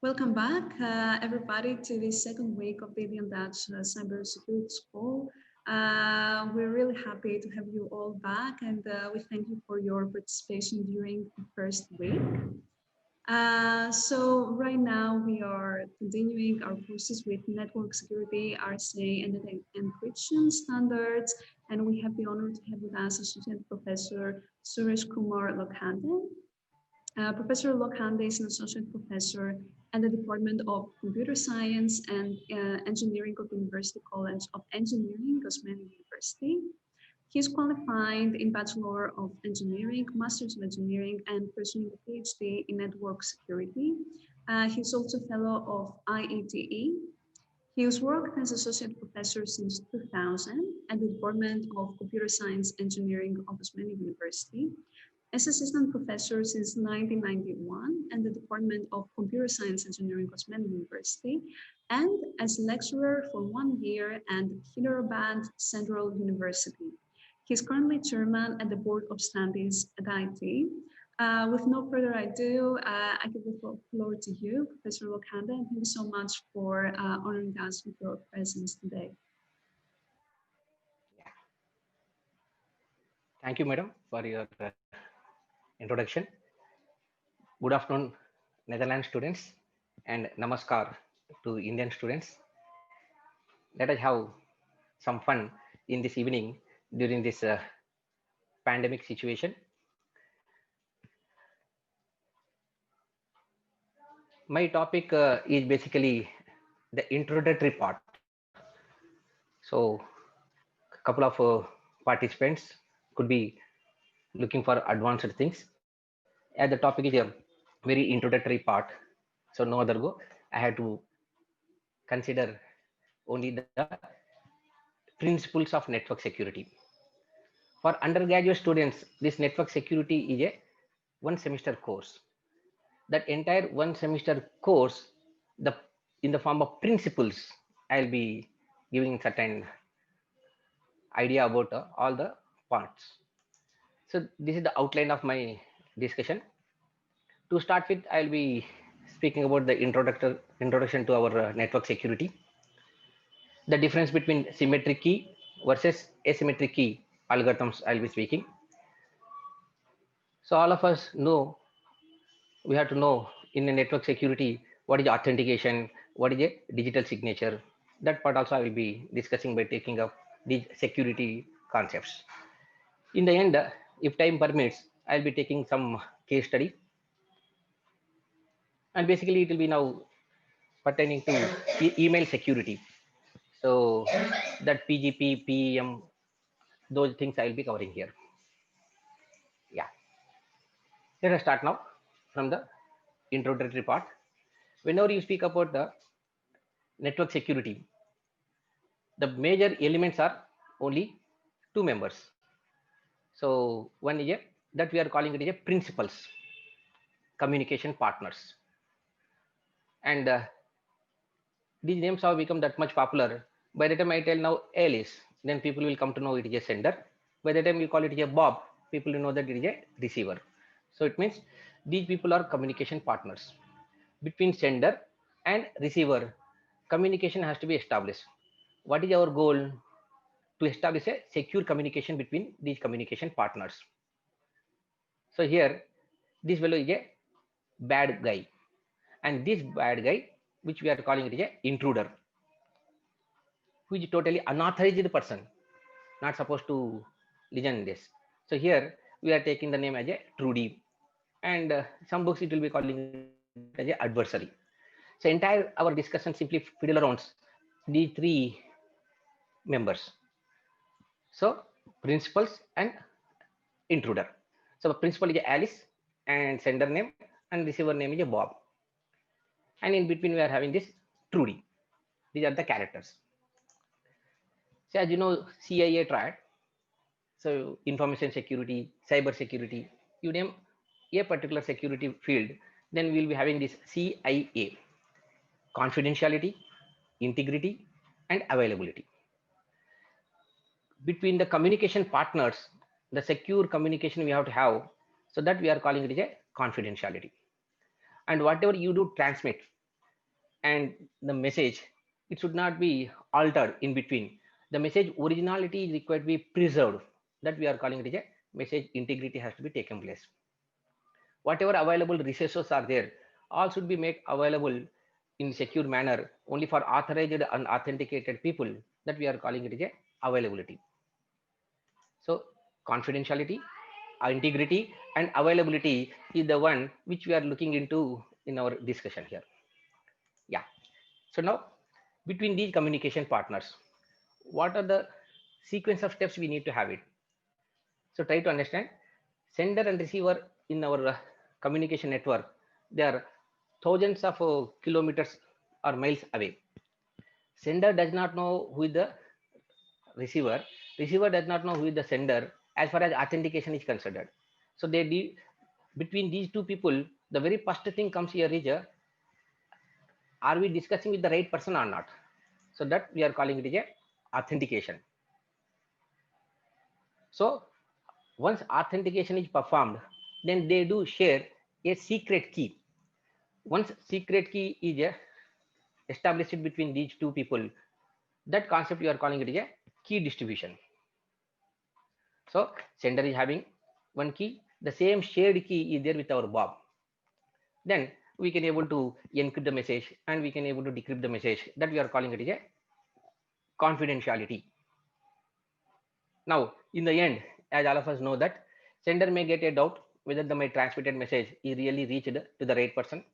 Welcome back, everybody, to the second week of the Indian Dutch Cybersecurity School. We're really happy to have you all back, and we thank you for your participation during the first week. So right now we are continuing our courses with network security, RSA, and encryption standards, and we have the honor to have with us Associate Professor Suresh Kumar Lokhande. Professor Lokhande is an associate professor at the Department of Computer Science and Engineering of the University College of Engineering, Osmani University. He is qualified in Bachelor of Engineering, Masters of Engineering, and pursuing a PhD in Network Security. He's also Fellow of IETE. He has worked as Associate Professor since 2000 at the Department of Computer Science Engineering of Osmani University, as Assistant Professor since 1991 at the Department of Computer Science Engineering, Osmani University, and as lecturer for 1 year at Hyderabad Central University. He's currently chairman at the Board of Studies at IT. With no further ado, I give the floor to you, Professor Lokhande, and thank you so much for honoring us with your presence today. Thank you, madam, for your introduction. Good afternoon, Netherlands students, and namaskar to Indian students. Let us have some fun in this evening during this pandemic situation. My topic is basically the introductory part. So, a couple of participants could be looking for advanced things. As the topic is a very introductory part, so no other go. I had to consider only the principles of network security. For undergraduate students, this network security is a 1 semester course. That entire 1 semester course, in the form of principles, I'll be giving certain idea about all the parts. So this is the outline of my discussion. To start with, I'll be speaking about the introduction to our network security, the difference between symmetric key versus asymmetric key algorithms I'll be speaking. So all of us know, we have to know in a network security, what is authentication, what is a digital signature. That part also I will be discussing by taking up these security concepts. In the end, if time permits, I'll be taking some case study. And basically it will be now pertaining to email security. So that PGP, PEM, those things I will be covering here. Yeah. Let us start now from the introductory part. Whenever you speak about the network security, the major elements are only two members. So one is that we are calling it a principals, communication partners. And these names have become that much popular. By the time I tell now Alice, then people will come to know it is a sender. By the time you call it a Bob, people will know that it is a receiver. So it means these people are communication partners. Between sender and receiver, communication has to be established. What is our goal? To establish a secure communication between these communication partners. So here, this fellow is a bad guy. And this bad guy, which we are calling it is a intruder, who is totally unauthorized person, not supposed to listen this. So here we are taking the name as a Trudy, and some books it will be calling it as a adversary. So entire our discussion simply fiddle around these three members. So principals and intruder. So principal is Alice and sender name, and receiver name is a Bob. And in between we are having this Trudy. These are the characters. So as you know, CIA triad. So information security, cyber security, you name a particular security field, then we'll be having this CIA: confidentiality, integrity, and availability. Between the communication partners, the secure communication we have to have, so that we are calling it as a confidentiality. And whatever you do transmit, and the message, it should not be altered in between. The message originality is required to be preserved. That we are calling it a message integrity has to be taken place. Whatever available resources are there, all should be made available in secure manner only for authorized and authenticated people. That we are calling it a availability. So confidentiality, integrity, and availability is the one which we are looking into in our discussion here. Yeah. So now, between these communication partners, what are the sequence of steps we need to have it? So try to understand, sender and receiver in our communication network, they are thousands of kilometers or miles away. Sender does not know who is the receiver. Receiver does not know who is the sender as far as authentication is considered. So between these two people, the very first thing comes here is, are we discussing with the right person or not? So that we are calling it a authentication. So once authentication is performed, then they do share a secret key. Once secret key is established between these two people, that concept we are calling it a key distribution. So sender is having one key, the same shared key is there with our Bob. Then we can able to encrypt the message and we can able to decrypt the message. That we are calling it a confidentiality. Now, in the end, as all of us know that sender may get a doubt whether the my transmitted message is really reached to the right person,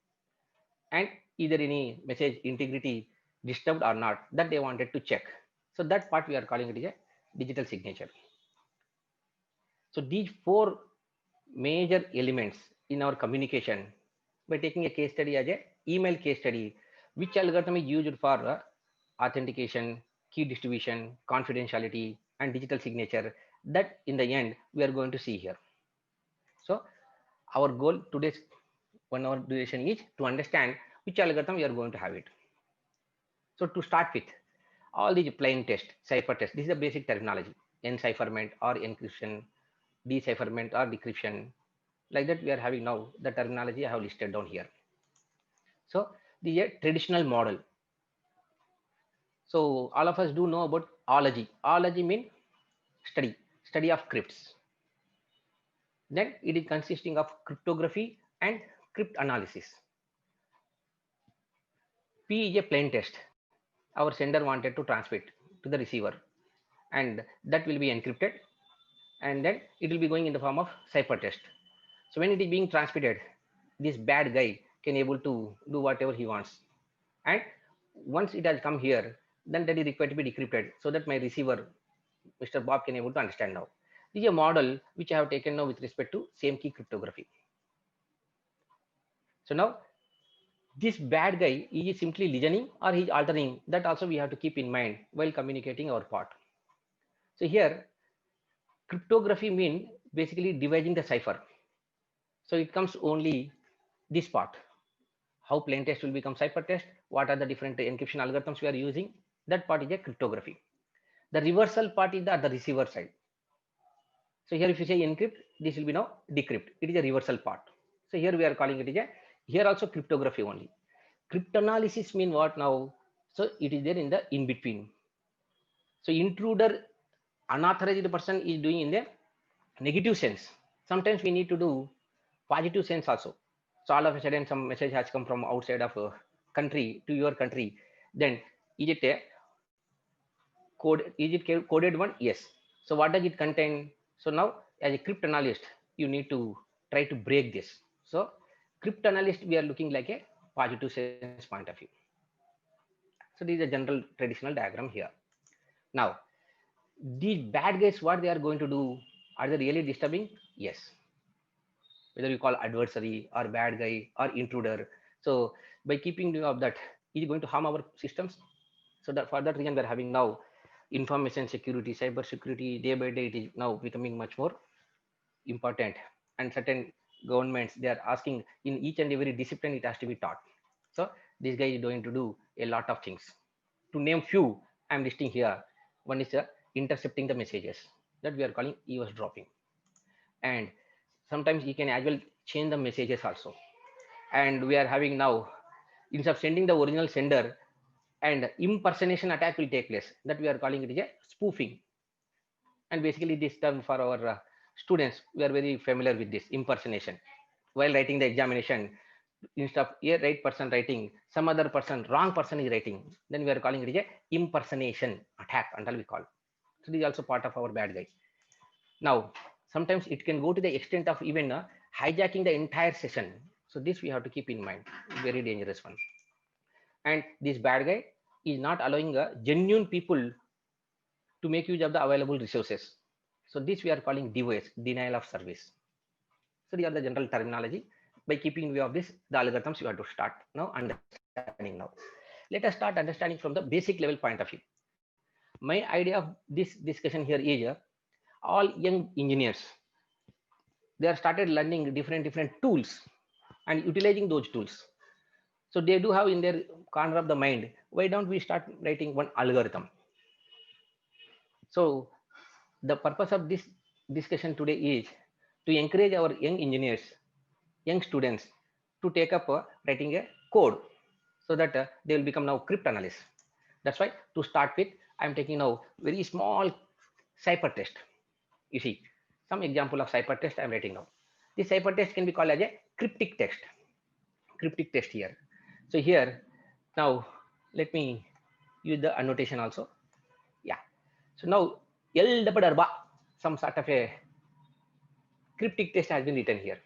and either any message integrity disturbed or not, that they wanted to check. So that part we are calling it is a digital signature. So these four major elements in our communication, by taking a case study as a email case study, which algorithm is used for authentication, key distribution, confidentiality, and digital signature, that in the end we are going to see here. So our goal today's 1 hour duration is to understand which algorithm we are going to have it. So to start with, all these plain text, cipher test, this is the basic terminology: encipherment or encryption, decipherment or decryption. Like that we are having now the terminology I have listed down here. So the traditional model. So all of us do know about ology. Ology means study of crypts. Then it is consisting of cryptography and cryptanalysis. P is a plain text. Our sender wanted to transmit to the receiver, and that will be encrypted, and then it will be going in the form of ciphertext. So when it is being transmitted, this bad guy can able to do whatever he wants, and once it has come here, then that is required to be decrypted so that my receiver, Mr. Bob, can able to understand now. This is a model which I have taken now with respect to same key cryptography. So now this bad guy is simply listening or he is altering, that also we have to keep in mind while communicating our part. So here cryptography mean basically dividing the cipher. So it comes only this part, how plain text will become ciphertext, what are the different encryption algorithms we are using, that part is a cryptography. The reversal part is the receiver side. So here if you say encrypt, this will be now decrypt, it is a reversal part. So here we are calling it is a, here also cryptography only. Cryptanalysis mean what now? So it is there in the in between. So intruder, unauthorized person is doing in the negative sense. Sometimes we need to do positive sense also. So all of a sudden some message has come from outside of a country to your country, then is it a code, is it coded one? Yes. So what does it contain? So now as a cryptanalyst you need to try to break this. So cryptanalyst we are looking like a positive sense point of view. So this is a general traditional diagram here. Now these bad guys, what they are going to do, are they really disturbing? Yes. Whether you call adversary or bad guy or intruder, so by keeping of that, is it going to harm our systems? So that for that reason we are having now information security, cyber security, day by day it is now becoming much more important, and certain governments they are asking in each and every discipline it has to be taught. So this guy is going to do a lot of things. To name few, I'm listing here. One is intercepting the messages, that we are calling eavesdropping, and sometimes you can as well change the messages also. And we are having now instead of sending the original sender, and impersonation attack will take place. That we are calling it a spoofing. And basically this term for our students, we are very familiar with this impersonation. While writing the examination, instead of a right person writing, some other person, wrong person is writing, then we are calling it a impersonation attack until we call. So this is also part of our bad guy. Now, sometimes it can go to the extent of even hijacking the entire session. So this we have to keep in mind, very dangerous one. And this bad guy is not allowing genuine people to make use of the available resources. So this we are calling DOS, denial of service. So these are the general terminology. By keeping view of this, the algorithms you have to start now understanding now. Let us start understanding from the basic level point of view. My idea of this discussion here is all young engineers, they are started learning different tools and utilizing those tools. So they do have in their corner of the mind, why don't we start writing one algorithm? So the purpose of this discussion today is to encourage our young engineers, young students to take up writing a code, so that they will become now crypt analysts. That's why to start with, I'm taking now very small ciphertext. You see, some example of ciphertext I'm writing now. This ciphertext can be called as a cryptic text. Cryptic text here. So here, now let me use the annotation also. Yeah. So now LWRBA, some sort of a cryptic text has been written here.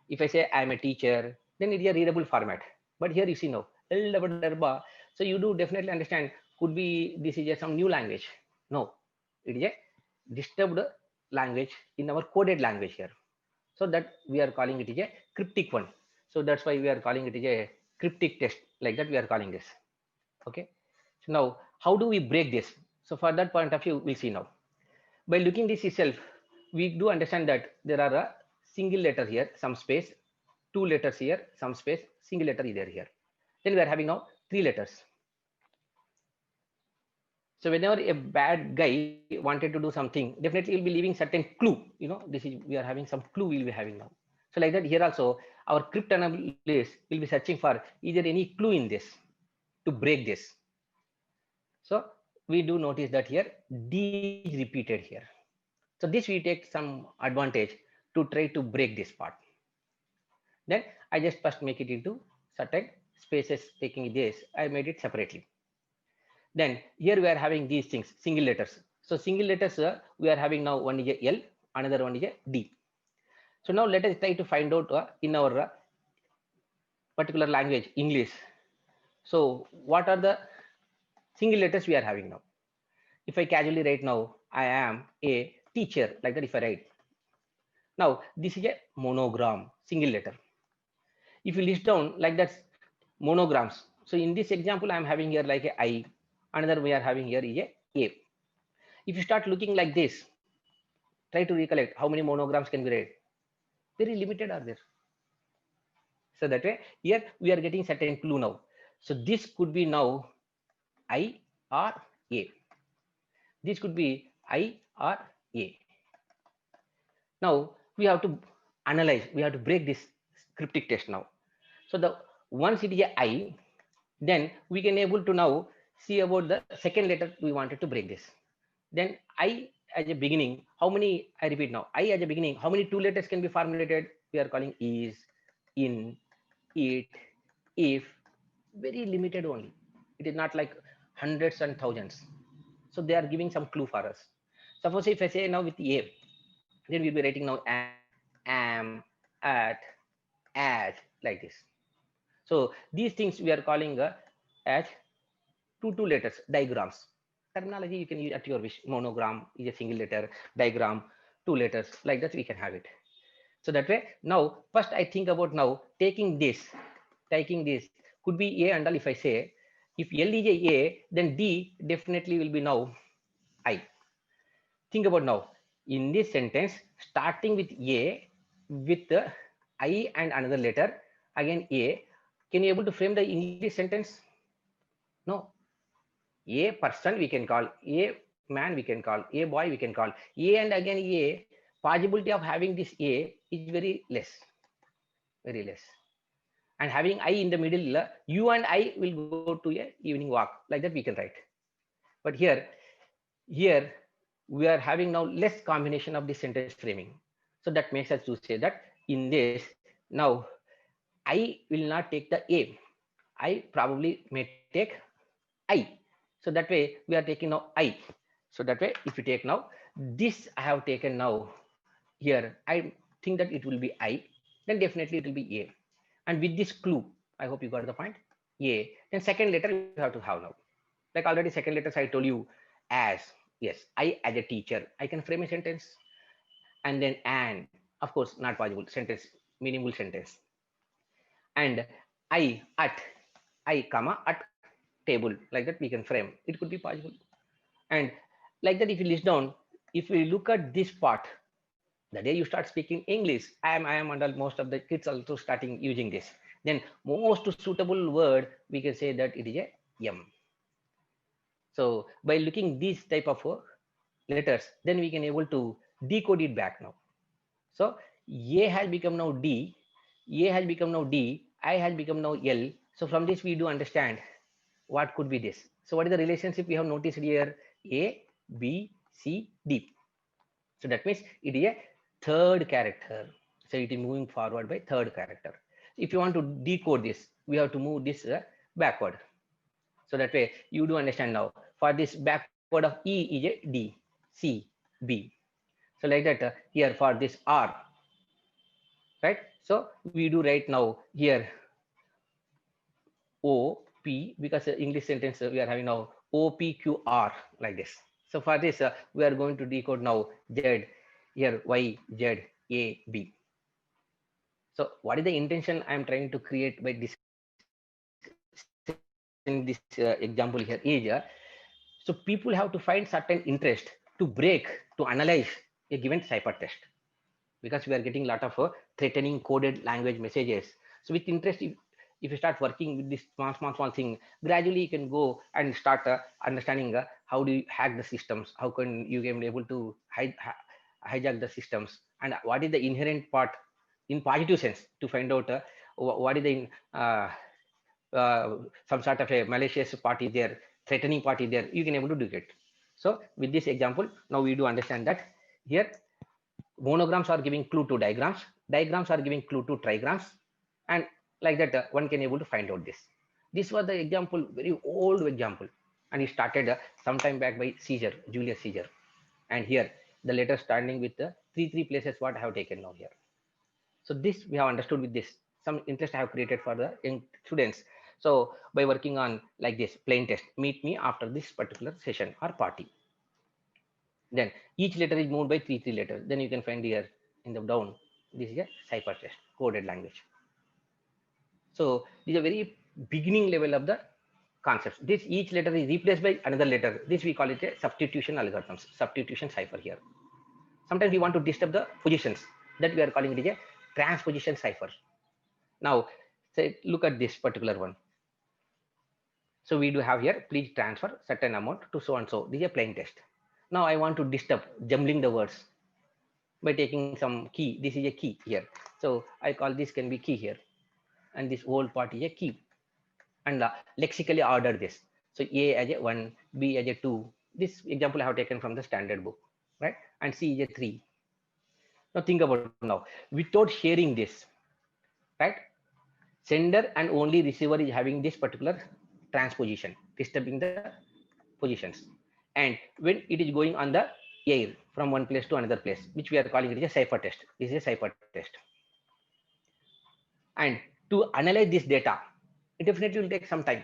If I say I'm a teacher, then it is a readable format. But here you see now LWRBA. So you do definitely understand, could be this is some new language. No, it is a disturbed language in our coded language here. So that we are calling it is a cryptic one. So that's why we are calling it is a cryptic text, like that we are calling this. Okay. So now how do we break this? So for that point of view, we'll see now. By looking this itself, we do understand that there are a single letter here, some space, two letters here, some space, single letter is there here. Then we are having now three letters. So whenever a bad guy wanted to do something, definitely he'll be leaving certain clue. You know, this is, we are having some clue we'll be having now. So like that here also, our crypt analyst will be searching for, is there any clue in this to break this? So we do notice that here D is repeated here. So this we take some advantage to try to break this part. Then I just first make it into certain spaces, taking this, I made it separately. Then here we are having these things, single letters. So single letters, we are having now one is a L, another one is a D. So now let us try to find out in our particular language, English. So what are the single letters we are having now? If I casually write now, I am a teacher, like that if I write. Now this is a monogram, single letter. If you list down like that, monograms. So in this example, I'm having here like a I, another we are having here is a A. If you start looking like this, try to recollect how many monograms can be read. Very limited are there. So that way, here we are getting certain clue now. So this could be now I or A. This could be I or A. Now we have to analyze, we have to break this cryptic text now. So the once it is a I, then we can able to now see about the second letter we wanted to break this. Then I as a beginning, how many, I repeat now, I as a beginning, how many two letters can be formulated? We are calling is, in, it, if, very limited only. It is not like hundreds and thousands. So they are giving some clue for us. Suppose if I say now with A, then we'll be writing now am, at, as, like this. So these things we are calling as two letters, diagrams. Terminology you can use at your wish. Monogram is a single letter, diagram, two letters, like that we can have it. So that way, now first I think about now taking this could be A and all. If I say, if L is A, then D definitely will be now I. Think about now, in this sentence, starting with A, with I and another letter, again A, can you able to frame the English sentence? No. A person we can call, A man we can call, A boy we can call. A and again A, possibility of having this A is very less. Very less. and having I in the middle, you and I will go to a evening walk, like that we can write. But here we are having now less combination of the sentence framing. So that makes us to say that in this now I will not take the A. I probably may take I. So that way we are taking now I. So that way if you take now this I have taken now here, I think that it will be I, then definitely it will be A. And with this clue, I hope you got the point. A. Then second letter you have to have now. Like already second letters I told you as, yes, I as a teacher, I can frame a sentence, and then and, of course, not possible sentence, meaningful sentence. And I at, I comma at table, like that we can frame. It could be possible. And like that, if you list down, if we look at this part, the day you start speaking English, I am and most of the kids also starting using this. Then most suitable word we can say that it is a M. So by looking these type of letters, then we can able to decode it back now. So A has become now D, A has become now D, I has become now L. So from this we do understand what could be this. So what is the relationship we have noticed here? A, B, C, D. So that means it is a third character. So it is moving forward by third character. If you want to decode this, we have to move this backward. So that way you do understand now. For this backward of E is a D, C, B. So like that here for this R, right? So we do right now here O, P, because English sentence we are having now O, P, Q, R, like this. So for this we are going to decode now Z, here Y, Z, A, B. So what is the intention I am trying to create by this in this example here is so people have to find certain interest to break, to analyze a given cipher text, because we are getting a lot of threatening coded language messages. So with interest, if you start working with this small thing, gradually you can go and start understanding how do you hack the systems, how can you be able to hijack the systems, and what is the inherent part in positive sense to find out what is the some sort of a malicious party there, threatening party there, you can able to do it. So with this example, now we do understand that here monograms are giving clue to diagrams, diagrams are giving clue to trigrams, and like that one can able to find out this. This was the example, very old example, and it started sometime back by Caesar, Julius Caesar. And here the letter standing with the three places what I have taken now here. So this we have understood with this, some interest I have created for the young students. So by working on like this plain test, meet me after this particular session or party. Then each letter is moved by three letters. Then you can find here in the down, this is a cipher text, coded language. So this is a very beginning level of the concepts. This each letter is replaced by another letter. This we call it a substitution algorithms, substitution cipher here. Sometimes we want to disturb the positions, that we are calling it a transposition cipher. Now say look at this particular one. So we do have here, please transfer certain amount to so and so. This is a plain text. Now I want to disturb jumbling the words by taking some key. This is a key here. So I call this can be key here. And this whole part is a key. And lexically order this. So A as a 1, B as a 2. This example I have taken from the standard book, right? And C is a 3. Now think about now, without sharing this, right? Sender and only receiver is having this particular transposition, disturbing the positions. And when it is going on the air from one place to another place, which we are calling it a cipher test. This is a cipher test. And to analyze this data, it definitely will take some time.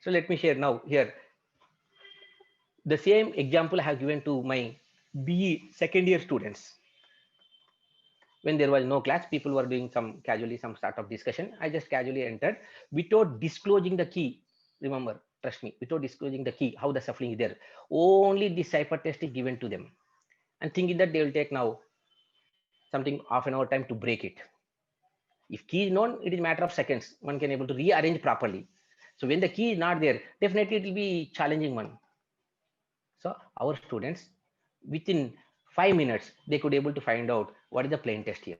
So let me share now here. The same example I have given to my BE second year students. When there was no class, people were doing some casually some sort of discussion. I just casually entered without disclosing the key. Remember, trust me, without disclosing the key, how the shuffling is there. Only the cipher test is given to them. And thinking that they will take now something half an hour time to break it. If key is known, it is a matter of seconds. One can able to rearrange properly. So when the key is not there, definitely it will be challenging one. So our students, within 5 minutes, they could able to find out what is the plain test here.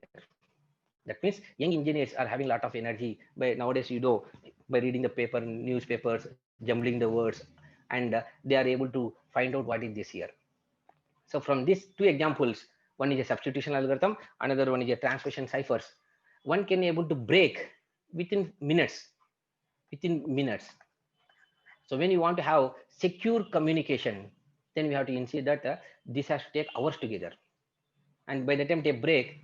That means young engineers are having a lot of energy by nowadays, by reading the paper, newspapers, jumbling the words, and they are able to find out what is this here. So from these two examples, one is a substitution algorithm, another one is a transposition ciphers. One can able to break within minutes, within minutes. So when you want to have secure communication, then we have to ensure that this has to take hours together. And by the time they break,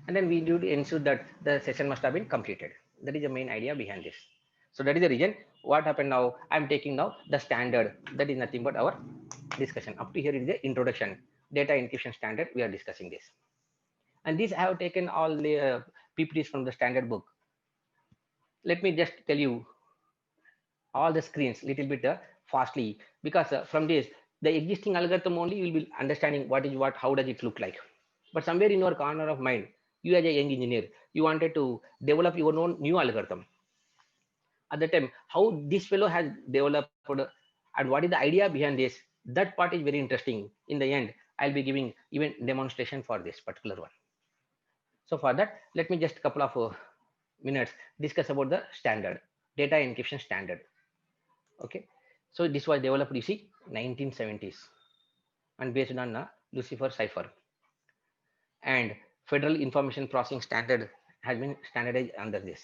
and then we need to ensure that the session must have been completed. That is the main idea behind this. So that is the reason what happened now. I'm taking now the standard. That is nothing but our discussion. Up to here is the introduction, data encryption standard. We are discussing this. And these I have taken all the PPTs from the standard book. Let me just tell you all the screens little bit fastly, because from this the existing algorithm only you will be understanding what is what, how does it look like. But somewhere in your corner of mind, you as a young engineer, you wanted to develop your own new algorithm. At the time, how this fellow has developed and what is the idea behind this, that part is very interesting. In the end, I'll be giving even demonstration for this particular one. So for that, let me just couple of minutes discuss about the standard, data encryption standard. Okay, so this was developed, you see, 1970s, and based on Lucifer cipher, and Federal Information Processing Standard has been standardized under this.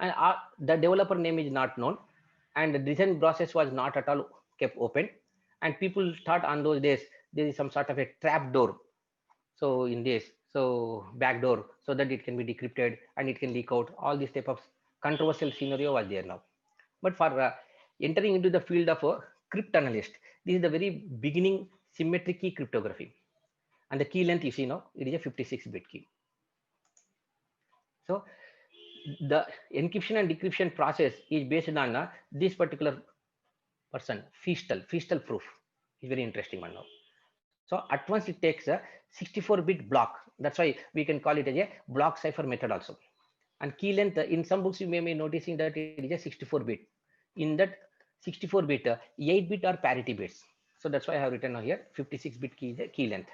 And the developer name is not known, and the design process was not at all kept open. And people thought on those days there is some sort of a trap door. So in this, so backdoor, so that it can be decrypted and it can leak out. All these type of controversial scenario was there now. But for entering into the field of a cryptanalyst, this is the very beginning symmetric key cryptography. And the key length you see now, it is a 56-bit key. So the encryption and decryption process is based on this particular person, Feastal proof is very interesting one now. So at once it takes a 64-bit block. That's why we can call it as a block cipher method also. And key length, in some books you may be noticing that it is a 64-bit. In that 64-bit, 8-bit are parity bits. So that's why I have written here 56-bit key is a key length.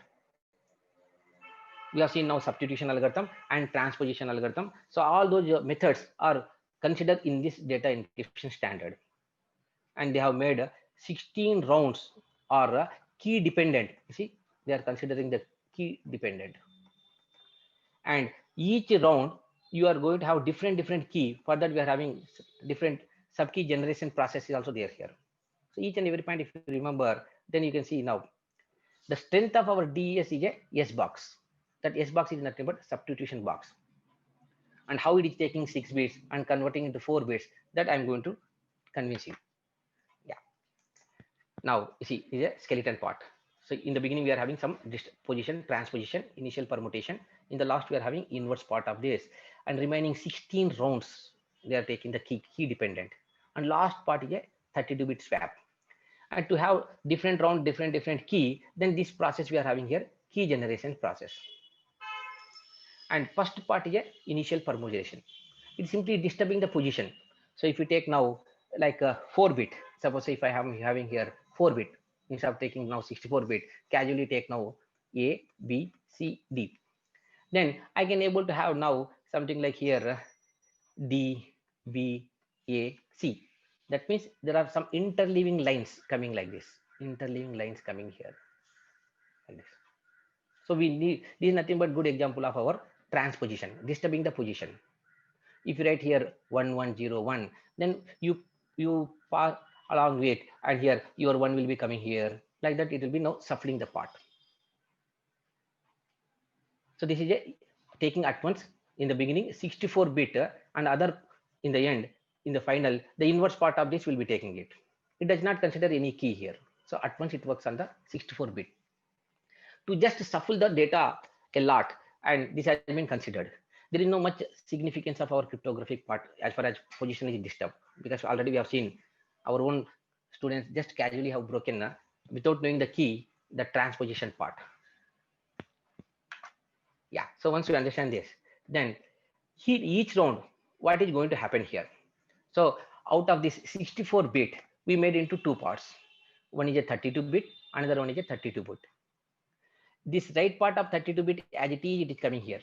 We have seen now substitution algorithm and transposition algorithm. So all those methods are considered in this data encryption standard. And they have made 16 rounds are key dependent. You see, they are considering the key dependent. And each round, you are going to have different key. For that, we are having different subkey generation processes also there here. So each and every point, if you remember, then you can see now the strength of our DES is a S box. That S box is nothing but substitution box. And how it is taking 6 bits and converting into 4 bits, that I'm going to convince you. Yeah. Now, you see, is a skeleton part. So in the beginning, we are having some position, transposition, initial permutation. In the last, we are having inverse part of this. And remaining 16 rounds, they are taking the key dependent. And last part is a 32-bit swap. And to have different round, different key, then this process we are having here, key generation process. And first part is a initial permutation. It's simply disturbing the position. So if you take now like a 4-bit, suppose if I am having here 4-bit, instead of taking now 64-bit, casually take now A, B, C, D. Then I can able to have now something like here D, B, A, C. That means there are some interleaving lines coming like this. Interleaving lines coming here like this. So we need, this is nothing but good example of our transposition, disturbing the position. If you write here 1101, then you pass along with, and here your 1 will be coming here. Like that, it will be now shuffling the part. So this is a taking at once in the beginning 64-bit and other in the end, in the final, the inverse part of this will be taking it. It does not consider any key here. So at once it works on the 64-bit. To just shuffle the data a lot, and this has been considered. There is no much significance of our cryptographic part as far as position is disturbed, because already we have seen our own students just casually have broken without knowing the key, the transposition part. Yeah, so once you understand this, then here each round, what is going to happen here? So out of this 64-bit, we made into two parts. One is a 32-bit, another one is a 32-bit. This right part of 32-bit as it is coming here.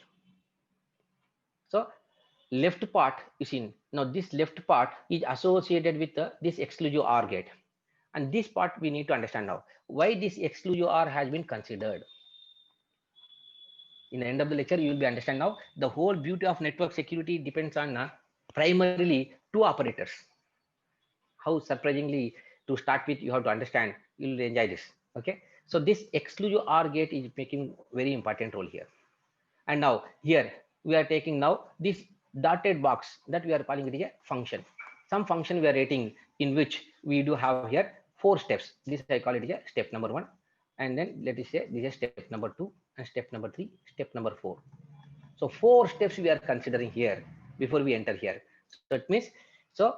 So left part, you see, now this left part is associated with this exclusive OR gate. And this part we need to understand now. Why this exclusive OR has been considered. In the end of the lecture, you will be understand now the whole beauty of network security depends on primarily two operators. How surprisingly, to start with, you have to understand, you will enjoy this. Okay. So this exclusive OR gate is making very important role here. And now here we are taking now this dotted box that we are calling it a function. Some function we are rating in which we do have here 4 steps. This I call it a step number 1. And then let us say this is step number 2 and step number 3, step number 4. So 4 steps we are considering here before we enter here. So it means, so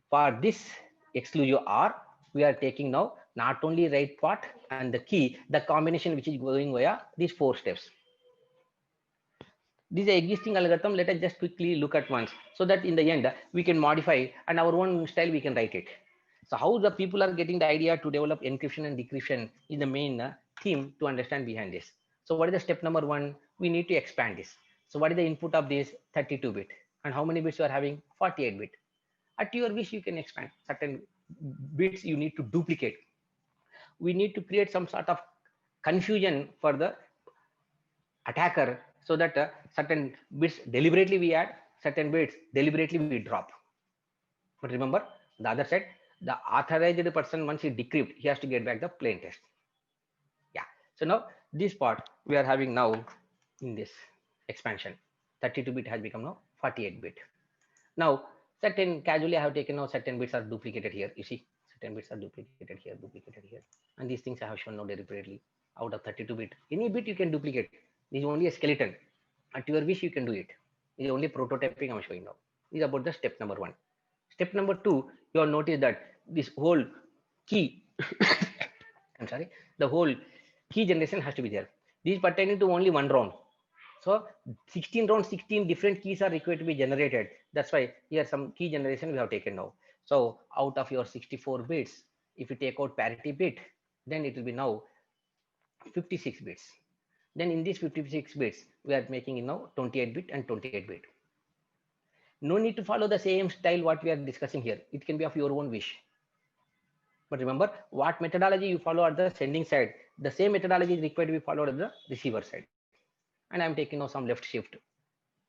for this exclusive OR, we are taking now not only right part and the key, the combination which is going via these 4 steps. This is existing algorithm. Let us just quickly look at once so that in the end we can modify and our own style we can write it. So how the people are getting the idea to develop encryption and decryption is the main theme to understand behind this. So what is the step number 1? We need to expand this. So what is the input of this 32-bit and how many bits you are having? 48-bit. At your wish you can expand. Certain bits you need to duplicate. We need to create some sort of confusion for the attacker so that certain bits deliberately we add, certain bits deliberately we drop. But remember, the other side, the authorized person, once he decrypt, he has to get back the plain text. Yeah. So now this part we are having now in this expansion. 32-bit has become now 48-bit. Now certain casually I have taken now certain bits are duplicated here. You see, certain bits are duplicated here, and these things I have shown now deliberately out of 32-bit. Any bit you can duplicate. This is only a skeleton. At your wish you can do it. This is only prototyping I'm showing now. This is about the step number 1. Step number 2, you will notice that this whole key, I'm sorry, the whole key generation has to be there. This is pertaining to only one round. So 16 rounds, 16 different keys are required to be generated. That's why here some key generation we have taken now. So out of your 64 bits, if you take out parity bit, then it will be now 56 bits. Then in these 56 bits, we are making it now 28-bit and 28-bit. No need to follow the same style what we are discussing here. It can be of your own wish. But remember, what methodology you follow at the sending side, the same methodology is required to be followed at the receiver side. And I'm taking now some left shift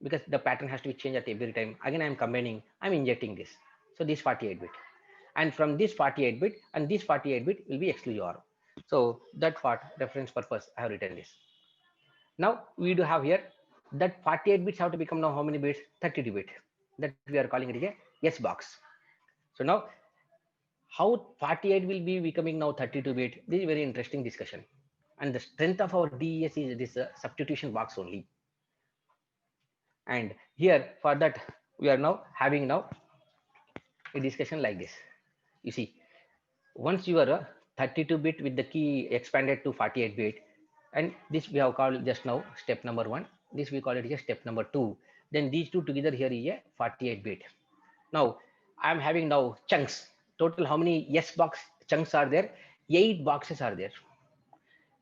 because the pattern has to be changed at every time. Again, I'm combining, I'm injecting this. So this 48-bit. And from this 48-bit and this 48-bit will be exclusive OR. So that part, reference purpose, I have written this. Now we do have here that 48 bits have to become now how many bits? 32-bit. That we are calling it a yes box. So now how 48 will be becoming now 32-bit? This is very interesting discussion. And the strength of our DES is this substitution box only. And here for that we are now having now a discussion like this. You see, once you are a 32-bit with the key expanded to 48-bit, and this we have called just now step number 1. This we call it as step number 2. Then these two together here is a 48-bit. Now I am having now chunks. Total how many yes box chunks are there? 8 boxes are there.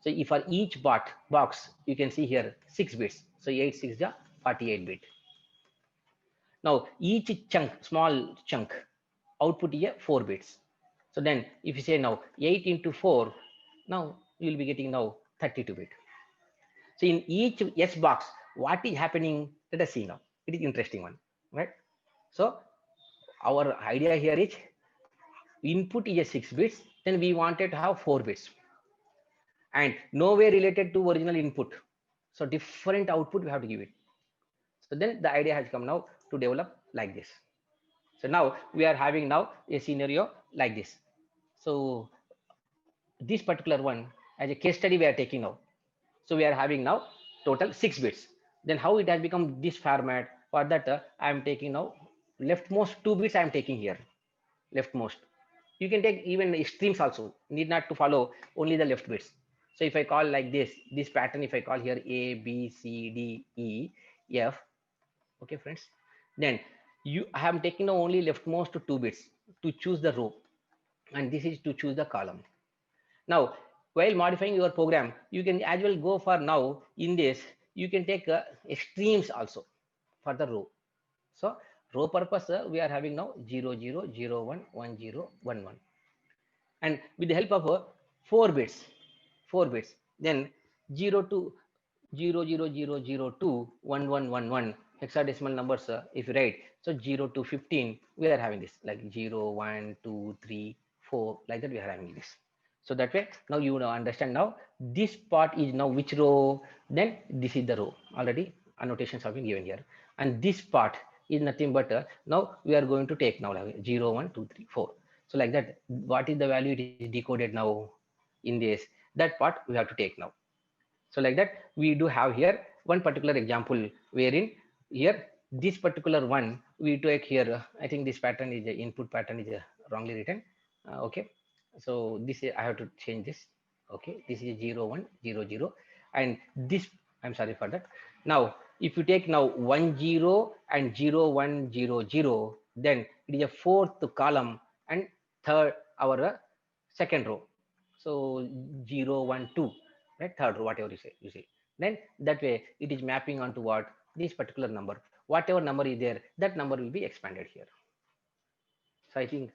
So if for each box you can see here 6 bits. So 8 6 is 48-bit. Now each chunk, small chunk, output is 4 bits. So then if you say now 8 into 4, now you will be getting now 32-bit. So in each yes box, what is happening? Let us see now. It is interesting one, right? So our idea here is input is a 6 bits, then we wanted to have 4 bits. And nowhere related to original input. So different output we have to give it. So then the idea has come now to develop like this. So now we are having now a scenario like this. So this particular one as a case study we are taking now. So we are having now total 6 bits. Then how it has become this format? For that I am taking now leftmost 2 bits I am taking here. Leftmost. You can take even extremes also. Need not to follow only the left bits. So if I call like this pattern, if I call here A, B, C, D, E, F. Okay, friends. Then I am taking now only leftmost 2 bits to choose the row. And this is to choose the column. Now, while modifying your program, you can as well go for now in this, you can take extremes also. for the row. So row purpose, we are having now 0, 0, 0, 1, 1, 0, 1, 1. And with the help of 4 bits, then 0 to 0, 0, 0, 0 to 1, 1, 1, 1 hexadecimal numbers, if you write. So 0 to 15, we are having this like 0, 1, 2, 3, 4, like that we are having this. So that way, now you now understand now this part is now which row, then this is the row. Already annotations have been given here. And this part is nothing but, now we are going to take now like 0, 1, 2, 3, 4. So like that, what is the value it is decoded now in this, that part we have to take now. So like that, we do have here one particular example wherein here this particular one we take here. I think this pattern is the input pattern is wrongly written. Okay, so this is, I have to change this. Okay, this is 0, 1, 0, 0, and this, I'm sorry for that. Now, if you take now 1, 0 and 0, 1, 0, 0, then it is a fourth column and third our second row. So 0, 1, 2, right? Third row, whatever you say. Then that way it is mapping onto what? This particular number. Whatever number is there, that number will be expanded here. So I think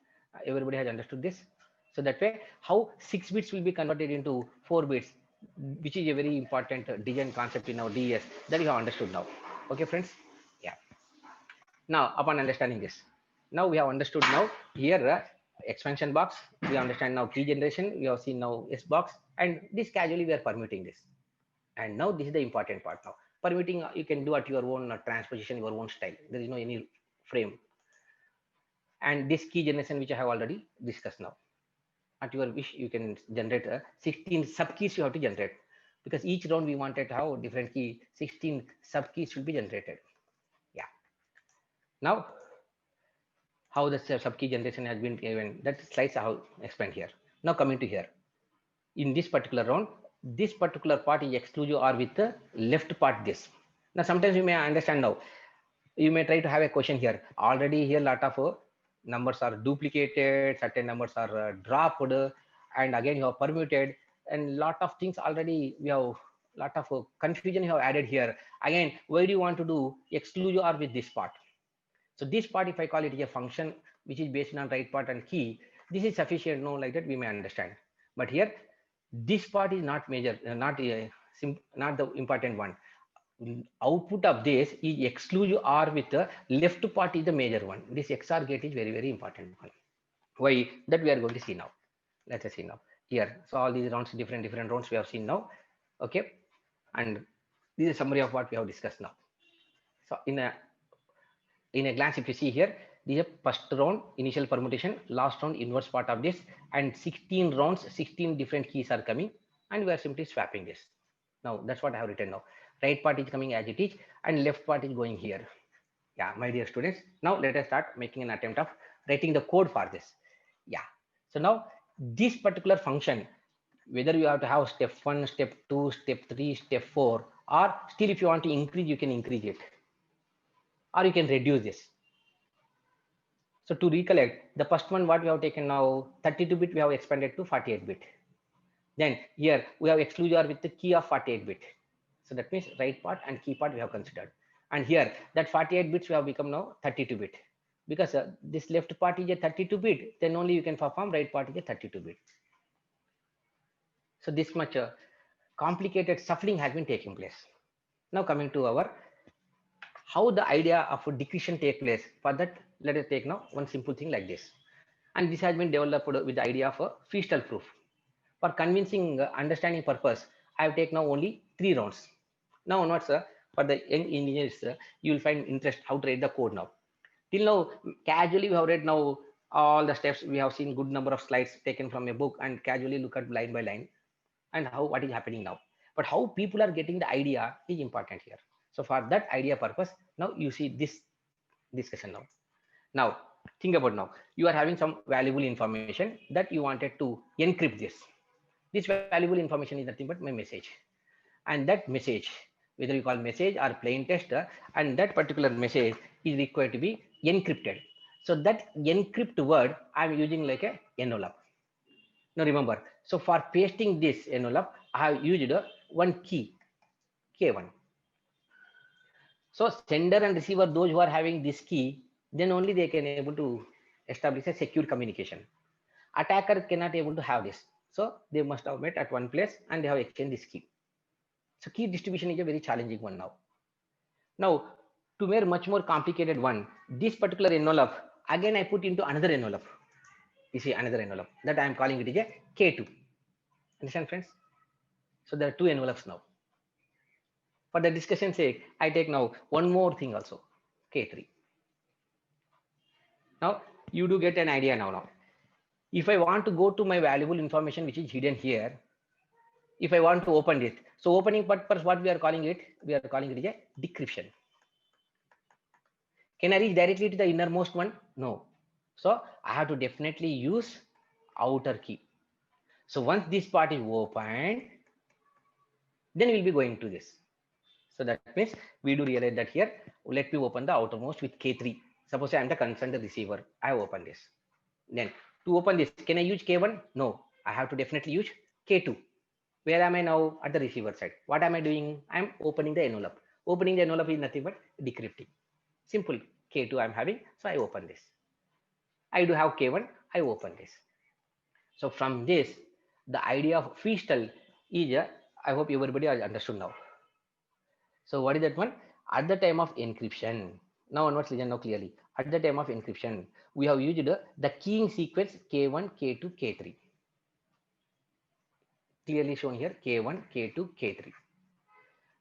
everybody has understood this. So that way, how 6 bits will be converted into 4 bits, which is a very important design concept in our DES, that you have understood now. Okay, friends? Yeah. Now, upon understanding this, now we have understood now here expansion box, we understand now key generation, we have seen now S box, and this casually we are permuting this. And now this is the important part now. Permuting, you can do at your own transposition, your own style. There is no any frame. And this key generation, which I have already discussed now. At your wish, you can generate 16 sub keys you have to generate. Because each round we wanted how different key, 16 sub keys should be generated. Yeah. Now, how the sub key generation has been given, that slides I have explained here. Now coming to here. In this particular round, this particular part is exclusive or with the left part this. Now sometimes you may understand now, you may try to have a question here. Already here lot of numbers are duplicated, certain numbers are dropped, and again you have permuted, and lot of things already we have lot of confusion you have added here. Again, why do you want to do exclusive or with this part? So this part, if I call it a function which is based on right part and key, this is sufficient. No, like that we may understand. But here, this part is not major, not the important one. Output of this is exclusive or with the left part is the major one. This XOR gate is very, very important one. Why? That we are going to see now. Let us see now. Here, so all these rounds, different rounds we have seen now. Okay, and this is a summary of what we have discussed now. So in a glance, if you see here, this is a first round initial permutation, last round inverse part of this, and 16 rounds, 16 different keys are coming, and we are simply swapping this. Now that's what I have written now. Right part is coming as it is, and left part is going here. Yeah, my dear students, now let us start making an attempt of writing the code for this. Yeah, so now this particular function, whether you have to have step 1, step 2, step 3, step 4, or still if you want to increase, you can increase it, or you can reduce this. So to recollect, the first one what we have taken now, 32-bit we have expanded to 48-bit. Then here we have exclusive with the key of 48-bit. So that means right part and key part we have considered. And here that 48 bits we have become now 32-bit. Because this left part is a 32-bit, then only you can perform right part is a 32-bit. So this much complicated shuffling has been taking place. Now coming to our how the idea of a decretion take place. For that, let us take now one simple thing like this. And this has been developed with the idea of a Feastal proof. For convincing understanding purpose, I have taken now only 3 rounds. Now onwards, for the young engineers, you will find interest how to write the code now. Till now, casually we have read now all the steps. We have seen good number of slides taken from a book and casually look at line by line and how what is happening now. But how people are getting the idea is important here. So for that idea purpose, now you see this discussion now. Now think about now. You are having some valuable information that you wanted to encrypt this. This valuable information is nothing but my message. And that message, whether you call message or plain text, and that particular message is required to be encrypted. So that encrypt word, I'm using like a envelope. Now remember, so for pasting this envelope, I have used one key, K1. So sender and receiver, those who are having this key, then only they can able to establish a secure communication. Attacker cannot able to have this. So they must have met at one place and they have exchanged this key. So key distribution is a very challenging one now. Now, to make much more complicated one, this particular envelope, again I put into another envelope. You see another envelope that I am calling it is a K2. Understand, friends? So there are two envelopes now. For the discussion sake, I take now one more thing also, K3. Now you do get an idea now. If I want to go to my valuable information which is hidden here, if I want to open it, so opening purpose, what we are calling it? We are calling it is a decryption. Can I reach directly to the innermost one? No. So I have to definitely use outer key. So once this part is opened, then we'll be going to this. So that means we do realize that here, let me open the outermost with K3. Suppose I am the concerned receiver. I open this. Then to open this, can I use K1? No, I have to definitely use K2. Where am I now? At the receiver side. What am I doing? I'm opening the envelope. Opening the envelope is nothing but decrypting. Simple. K2 I'm having, so I open this. I do have K1, I open this. So from this, the idea of Feastal is, I hope everybody has understood now. So what is that one? At the time of encryption, now onwards listen now clearly. At the time of encryption, we have used the keying sequence K1, K2, K3. Clearly shown here, K1, K2, K3.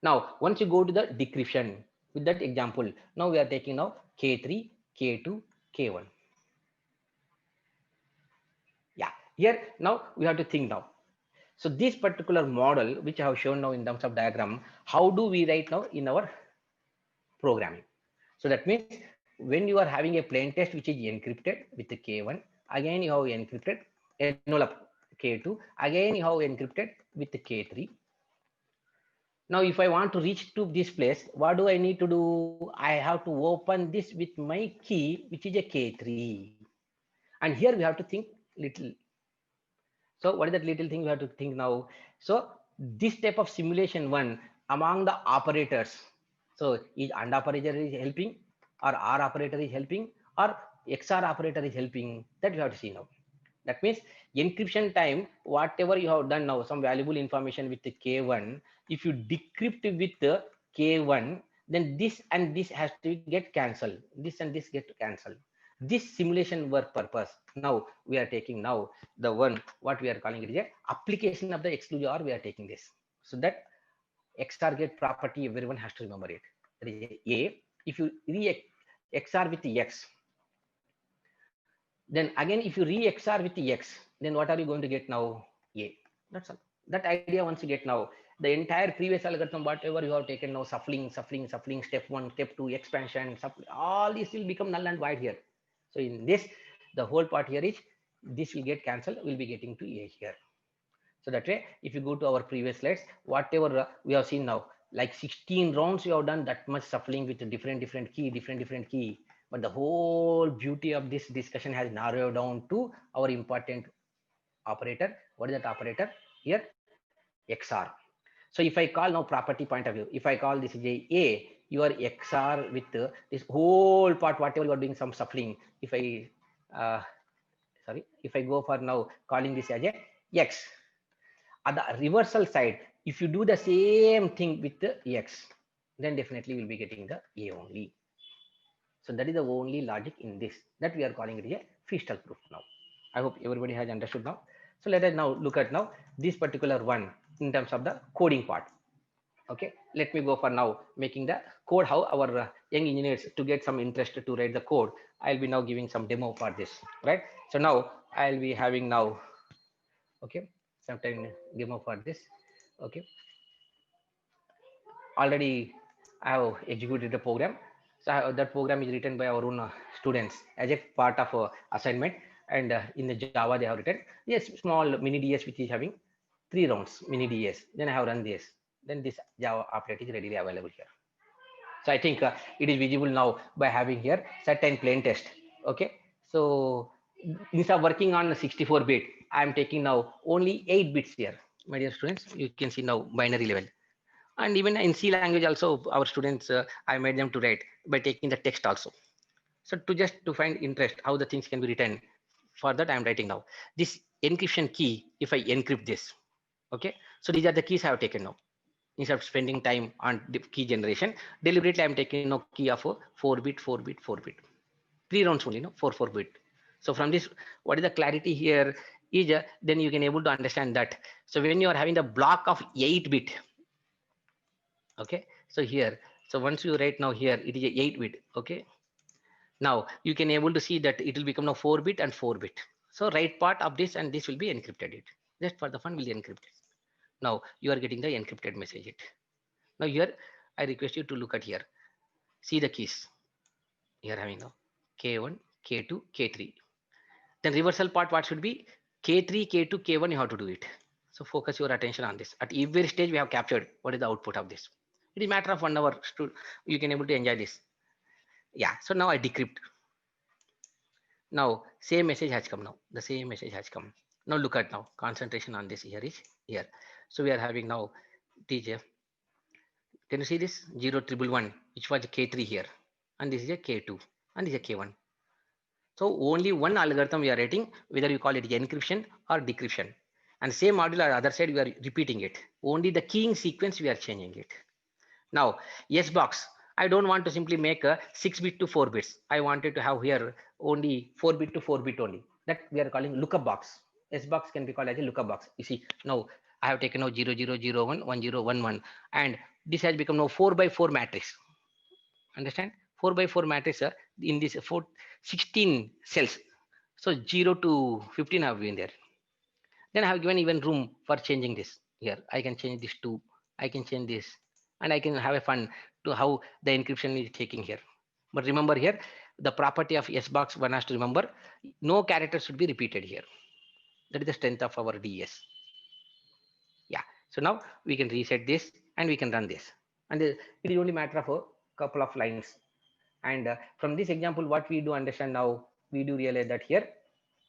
Now, once you go to the decryption, with that example, now we are taking now K3, K2, K1. Yeah, here now we have to think now. So this particular model, which I have shown now in terms of diagram, how do we write now in our programming? So that means when you are having a plain text which is encrypted with the K1, again you have encrypted envelope K2, again you have encrypted with the K3. Now, if I want to reach to this place, what do I need to do? I have to open this with my key, which is a K3. And here we have to think little. So what is that little thing we have to think now? So this type of simulation one among the operators. So is AND operator is helping, or OR operator is helping, or XOR operator is helping? That we have to see now. That means encryption time, whatever you have done now, some valuable information with the K1, if you decrypt with the K1, then this and this has to get cancelled. This and this get cancelled. This simulation work purpose. Now we are taking now the one, what we are calling it is a application of the exclusive OR, we are taking this. So that XOR get property, everyone has to remember it. That is A. If you XOR with the X, then again, if you re-XOR with the X, then what are you going to get now? A. That's all. That idea once you get now, the entire previous algorithm, whatever you have taken now, shuffling, step 1, step 2, expansion, all this will become null and void here. So in this, the whole part here is, this will get cancelled, we'll be getting to A here. So that way, if you go to our previous slides, whatever we have seen now, like 16 rounds we have done, that much shuffling with different key. But the whole beauty of this discussion has narrowed down to our important operator. What is that operator? Here, XOR. So if I call now property point of view, if I call this is A, your XOR with this whole part, whatever you are doing some shuffling. If I, if I go for now calling this as a X, at the reversal side, if you do the same thing with the X, then definitely we'll be getting the A only. So that is the only logic in this, that we are calling it a Feastal proof now. I hope everybody has understood now. So let us now look at now this particular one in terms of the coding part. Okay, let me go for now making the code, how our young engineers to get some interest to write the code. I'll be now giving some demo for this, right? So now I'll be having now, okay, sometime demo for this. Okay, already I have executed the program. So that program is written by our own students as a part of assignment, and in the Java they have written yes, small mini DS which is having 3 rounds mini DS. Then I have run this. Then this Java applet is readily available here. So I think it is visible now by having here certain plain text. Okay, so instead of working on 64-bit, I am taking now only 8 bits here. My dear students, you can see now binary level. And even in C language also, our students, I made them to write by taking the text also. So to just to find interest, how the things can be written. For that, I'm writing now. This encryption key, if I encrypt this, okay. So these are the keys I have taken now. Instead of spending time on the key generation, deliberately I'm taking now key of a 4-bit, 4-bit, 4-bit. 3 rounds only, no, 4-4-bit. So from this, what is the clarity here is, then you can able to understand that. So when you are having the block of 8-bit, okay. So here, so once you write now here, it is a 8-bit, okay. Now you can able to see that it will become now 4-bit and 4-bit. So right part of this and this will be encrypted it. Just for the fun, we'll encrypt it. Now you are getting the encrypted message it. Now here, I request you to look at here. See the keys. Here having now K1, K2, K3. Then reversal part, what should be? K3, K2, K1, you have to do it. So focus your attention on this. At every stage, we have captured what is the output of this. It is matter of 1 hour. You can able to enjoy this. Yeah. So now I decrypt. Now same message has come now. The same message has come. Now look at now. Concentration on this here is here. So we are having now TJ. Can you see this 0 1 1 1, which was K3 here, and this is a K2, and this is a K1. So only one algorithm we are writing, whether you call it encryption or decryption. And same module on the other side, we are repeating it. Only the keying sequence, we are changing it. Now, yes box. I don't want to simply make a 6-bit to 4 bits. I wanted to have here only 4-bit to 4-bit only. That we are calling lookup box. S box can be called as a lookup box. You see, now I have taken now 0 0 0 1 1 0 1 1, and this has become now 4 by 4 matrix. Understand? 4 by 4 matrix in this 16 cells. So 0 to 15 have been there. Then I have given even room for changing this here. I can change this to, I can change this, and I can have a fun to how the encryption is taking here. But remember here, the property of S box one has to remember, no character should be repeated here. That is the strength of our DES. Yeah. So now we can reset this and we can run this. And it is only matter of a couple of lines. And from this example, what we do understand now, we do realize that here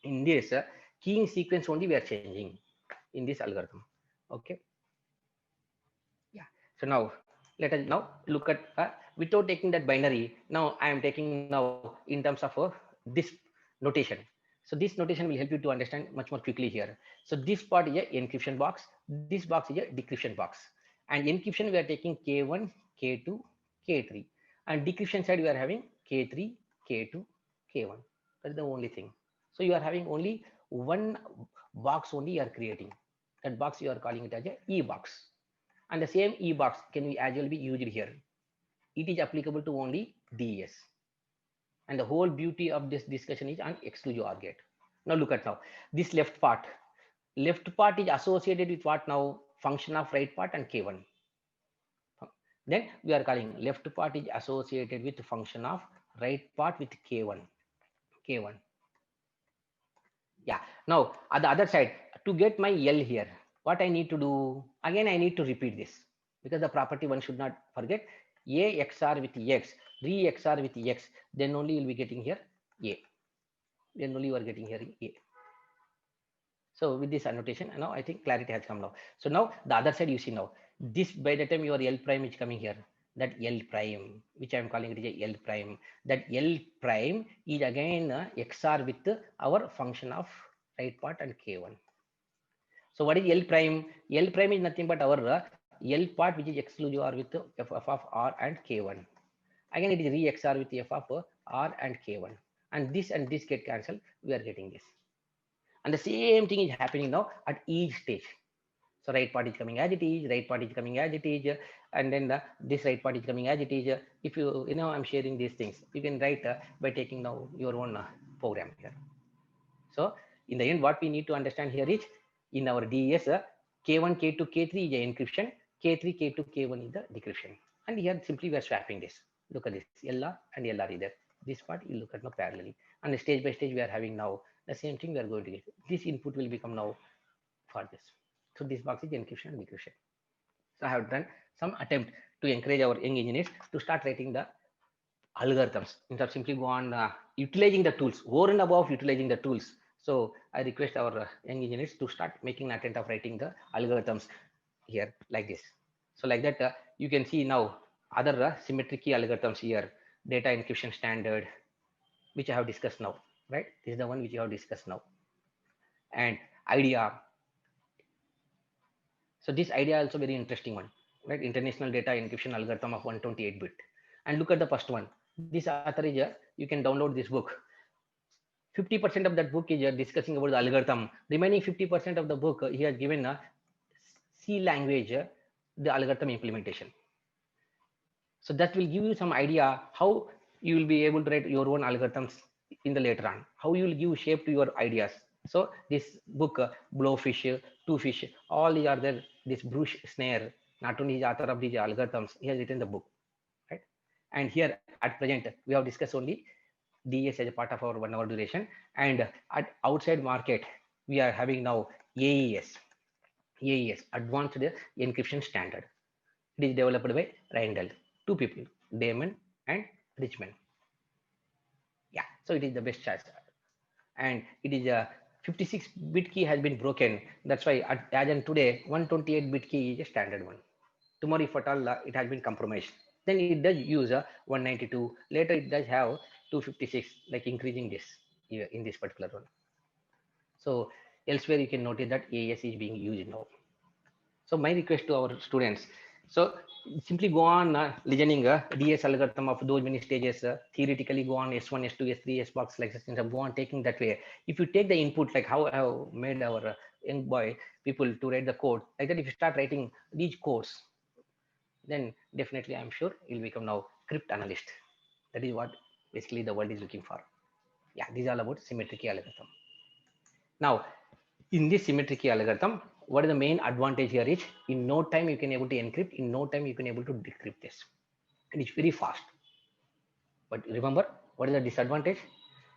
in this keying sequence only we are changing in this algorithm. Okay. Yeah. So now let us now look at without taking that binary. Now I am taking now in terms of this notation. So this notation will help you to understand much more quickly here. So this part is a encryption box. This box is a decryption box. And encryption we are taking K1, K2, K3. And decryption side we are having K3, K2, K1. That's the only thing. So you are having only one box only you are creating. That box you are calling it as a E box. And the same E box can be as well be used here. It is applicable to only DES. And the whole beauty of this discussion is on exclusive OR gate. Now look at now this left part. Left part is associated with what now? Function of right part and K1. Then we are calling left part is associated with function of right part with K1. K1. Yeah. Now at the other side, to get my L here, what I need to do? Again, I need to repeat this because the property one should not forget. A XOR with X, re XOR with X, then only you'll be getting here A. Then only you are getting here A. So with this annotation, now I think clarity has come now. So now the other side you see now, this by the time your L prime is coming here, that L prime, which I am calling it is L prime, that L prime is again XOR with our function of right part and K1. So what is L prime? L prime is nothing but our L part which is exclusive or with f of R and K1. Again it is re XOR with f of R and K1. And this get cancelled, we are getting this. And the same thing is happening now at each stage. So right part is coming as it is, right part is coming as it is, and then this right part is coming as it is. If you know, I'm sharing these things, you can write by taking now your own program here. So in the end, what we need to understand here is in our DES, K1, K2, K3 is the encryption, K3, K2, K1 is the decryption. And here simply we are swapping this. Look at this, LR and LR is there. This part you look at now parallelly. And stage by stage we are having now the same thing we are going to get. This input will become now for this. So this box is encryption and decryption. So I have done some attempt to encourage our young engineers to start writing the algorithms instead of simply go on utilizing the tools, over and above utilizing the tools. So I request our young engineers to start making an attempt of writing the algorithms here like this. So like that, you can see now other symmetric key algorithms here, data encryption standard, which I have discussed now, right? This is the one which you have discussed now. And IDEA. So this IDEA also very interesting one, right? International data encryption algorithm of 128-bit. And look at the first one. This author is, you can download this book. 50% of that book is discussing about the algorithm. Remaining 50% of the book, he has given a C language, the algorithm implementation. So that will give you some idea how you will be able to write your own algorithms in the later on, how you will give shape to your ideas. So this book, Blowfish, Two Fish, all these are there. This Bruce Snare, not only is author of these algorithms, he has written the book, right? And here at present, we have discussed only DS as a part of our 1 hour duration. And at outside market, we are having now AES, Advanced Encryption Standard. It is developed by Randall. Two people, Damon and Richmond. Yeah, so it is the best choice. And it is a 56-bit key has been broken. That's why as in today, 128-bit key is a standard one. Tomorrow, if at all it has been compromised, then it does use a 192. Later, it does have 256, like increasing this in this particular one. So elsewhere, you can notice that AES is being used now. So my request to our students, so simply go on listening DS algorithm of those many stages, theoretically go on S1, S2, S3, S box, like such, go on taking that way. If you take the input, like how I have made our young boy people to write the code, like that, if you start writing these codes, then definitely I'm sure you'll become now crypt analyst. That is what basically the world is looking for. Yeah, these are all about symmetric key algorithm. Now, in this symmetric key algorithm, what is the main advantage here is in no time you can able to encrypt, in no time you can able to decrypt this. And it's very fast. But remember, what is the disadvantage?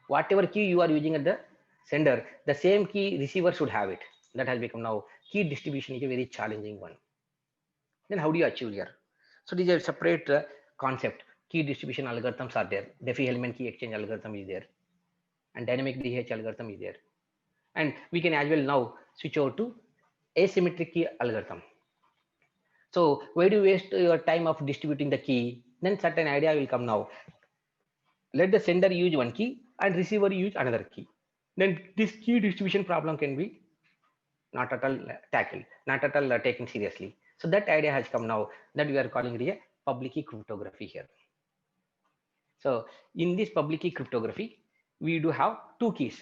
Whatever key you are using at the sender, the same key receiver should have it. That has become now key distribution is a very challenging one. Then how do you achieve here? So these are separate concept. Key distribution algorithms are there. Diffie-Hellman key exchange algorithm is there, and dynamic DH algorithm is there. And we can as well now switch over to asymmetric key algorithm. So why do you waste your time of distributing the key? Then certain idea will come now. Let the sender use one key and receiver use another key. Then this key distribution problem can be not at all tackled, not at all taken seriously. So that idea has come now that we are calling it a public key cryptography here. So in this public key cryptography, we do have two keys.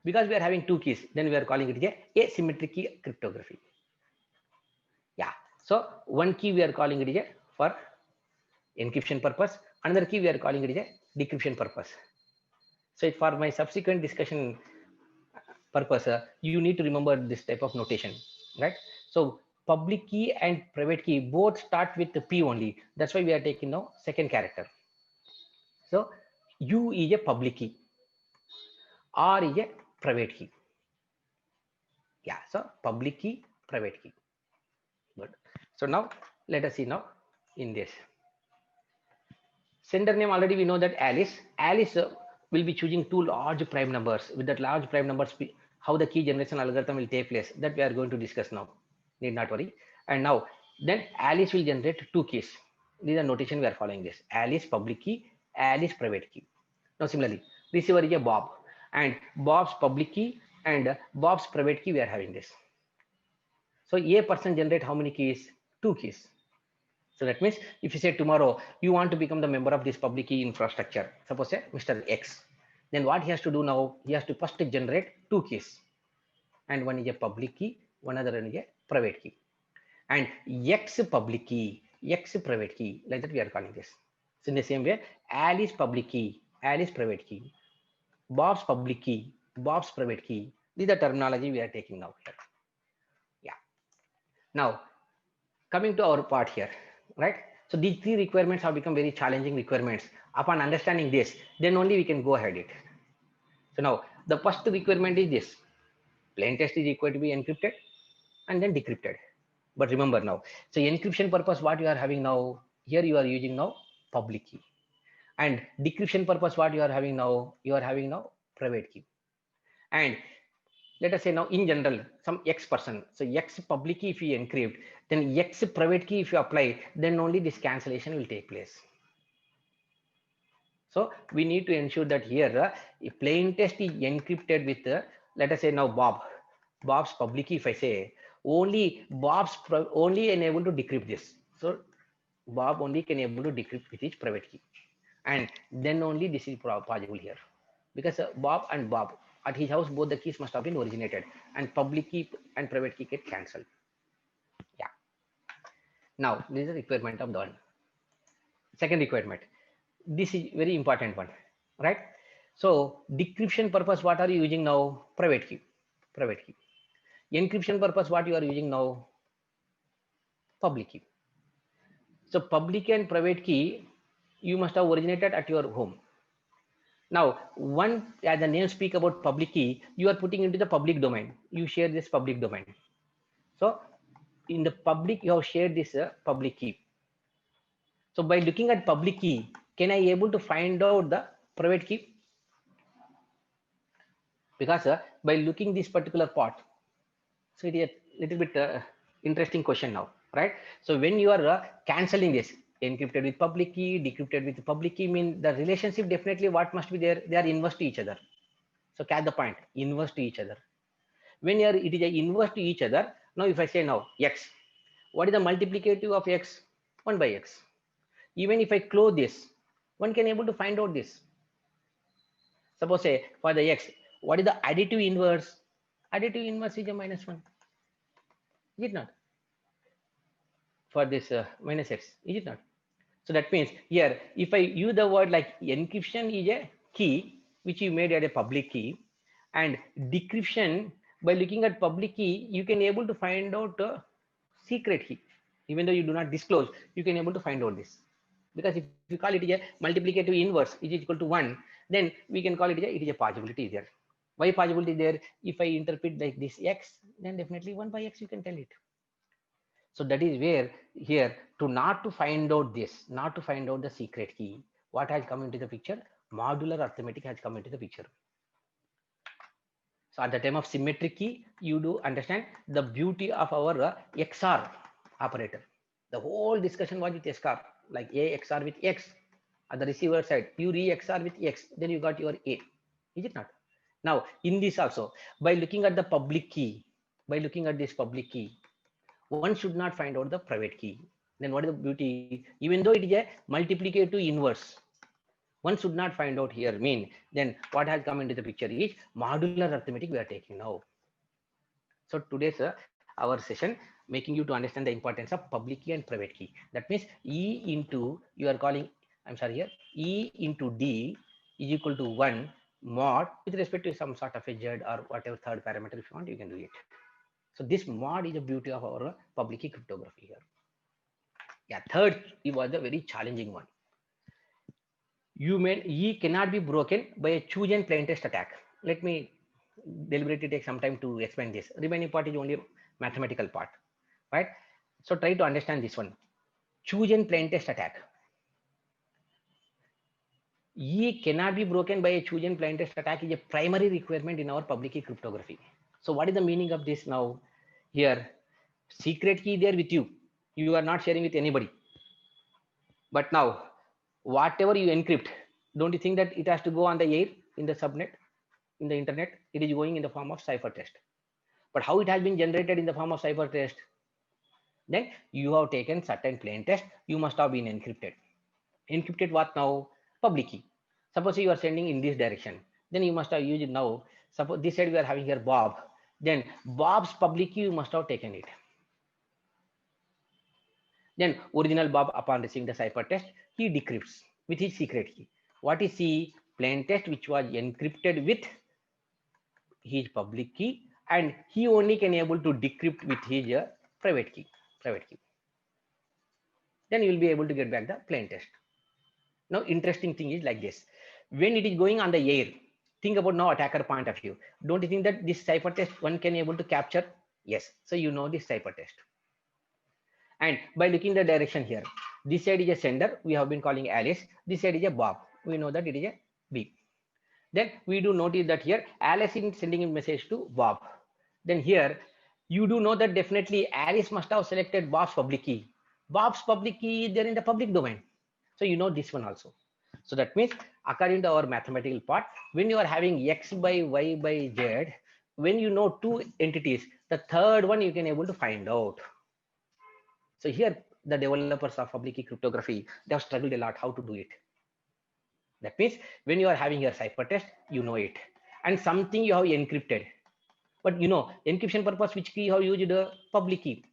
Because we are having two keys, then we are calling it a asymmetric key cryptography. Yeah. So one key we are calling it for encryption purpose. Another key we are calling it decryption purpose. So for my subsequent discussion purpose, you need to remember this type of notation, right? So public key and private key both start with the P only. That's why we are taking now second character. So U is a public key, R is a private key. Yeah, so public key, private key. Good. So now let us see now in this. Sender name already we know that Alice. Alice will be choosing two large prime numbers. With that large prime numbers, how the key generation algorithm will take place, that we are going to discuss now. Need not worry. And now then Alice will generate two keys. These are notation we are following this. Alice public key, Alice private key. Now similarly, receiver is a Bob, and Bob's public key and Bob's private key we are having this. So a person generate how many keys? Two keys. So that means if you say tomorrow you want to become the member of this public key infrastructure, suppose say Mr. X, then what he has to do now? He has to first generate two keys, and one is a public key, one other is a private key, and X public key, X private key, like that we are calling this. So in the same way, Alice public key, Alice private key, Bob's public key, Bob's private key. These are the terminology we are taking now here. Yeah. Now coming to our part here, right? So these three requirements have become very challenging requirements. Upon understanding this, then only we can go ahead it. So now the first requirement is this: plain text is required to be encrypted and then decrypted. But remember now, so encryption purpose, what you are having now here, you are using now public key, and decryption purpose, what you are having now, you are having now private key. And let us say now in general some X person. So X public key if you encrypt, then X private key if you apply, then only this cancellation will take place. So we need to ensure that here if plain text is encrypted with let us say now Bob's public key. If I say only only enable to decrypt this, so Bob only can able to decrypt with his private key, and then only this is possible here, because Bob at his house both the keys must have been originated, and public key and private key get cancelled. Yeah. Now this is the requirement of the one. Second requirement. This is very important one, right? So decryption purpose, what are you using now? Private key. Private key. Encryption purpose, what you are using now? Public key. So public and private key you must have originated at your home. Now one, as the name speak about public key, you are putting into the public domain. You share this public domain. So in the public you have shared this public key. So by looking at public key, can I able to find out the private key? Because by looking this particular part, so it is a little bit interesting question now, right? So when you are cancelling this encrypted with public key, decrypted with public key, mean the relationship definitely what must be there? They are inverse to each other. So catch the point, inverse to each other. When you are, it is a inverse to each other. Now if I say now X, what is the multiplicative of X? 1 by X. Even if I close this, one can able to find out this. Suppose say for the X, what is the additive inverse? Additive inverse is a -1. Is it not? For this minus X, is it not? So that means here, if I use the word like encryption is a key which you made at a public key, and decryption, by looking at public key, you can able to find out a secret key. Even though you do not disclose, you can able to find out this. Because if you call it a multiplicative inverse is equal to 1, then we can call it it is a possibility there. Why possibility there? If I interpret like this X, then definitely 1 by X you can tell it. So that is where here not to find out this, not to find out the secret key, what has come into the picture? Modular arithmetic has come into the picture. So at the time of symmetric key, you do understand the beauty of our XOR operator. The whole discussion was with XOR, like A XOR with X. At the receiver side, you re-XOR with X, then you got your A. Is it not? Now in this also, by looking at the public key, by looking at this public key, one should not find out the private key. Then what is the beauty? Even though it is a multiplicative inverse, one should not find out here. Mean then what has come into the picture is modular arithmetic we are taking now. So today's our session making you to understand the importance of public key and private key. That means E into, you are calling, I'm sorry here, E into D is equal to 1 mod with respect to some sort of a Z or whatever third parameter if you want, you can do it. So this mod is the beauty of our public key cryptography here. Yeah, third, it was a very challenging one. E cannot be broken by a chosen plaintext attack. Let me deliberately take some time to explain this. Remaining part is only mathematical part, right? So try to understand this one. Chosen plaintext attack. E cannot be broken by a chosen plaintext attack is a primary requirement in our public key cryptography. So what is the meaning of this now? Here, secret key there with you. You are not sharing with anybody. But now, whatever you encrypt, don't you think that it has to go on the air in the subnet, in the internet? It is going in the form of ciphertext. But how it has been generated in the form of ciphertext? Then you have taken certain plaintext, you must have been encrypted. Encrypted what now? Public key. Suppose you are sending in this direction, then you must have used it now. Suppose this side we are having here Bob, then Bob's public key you must have taken it. Then original Bob, upon receiving the ciphertext, he decrypts with his secret key. What is C? Plaintext which was encrypted with his public key, and he only can able to decrypt with his private key. Then you will be able to get back the plaintext. Now interesting thing is like this. When it is going on the air, think about now attacker point of view. Don't you think that this ciphertext one can able to capture? Yes. So you know this ciphertext. And by looking the direction here, this side is a sender, we have been calling Alice. This side is a Bob. We know that it is a B. Then we do notice that here Alice is sending a message to Bob. Then here you do know that definitely Alice must have selected Bob's public key. Bob's public key is there in the public domain. So you know this one also. So that means according to our mathematical part, when you are having X by Y by Z, when you know two entities, the third one you can able to find out. So here the developers of public key cryptography, they have struggled a lot how to do it. That means when you are having your ciphertext, you know it. And something you have encrypted. But you know, encryption purpose, which key you have used the public key.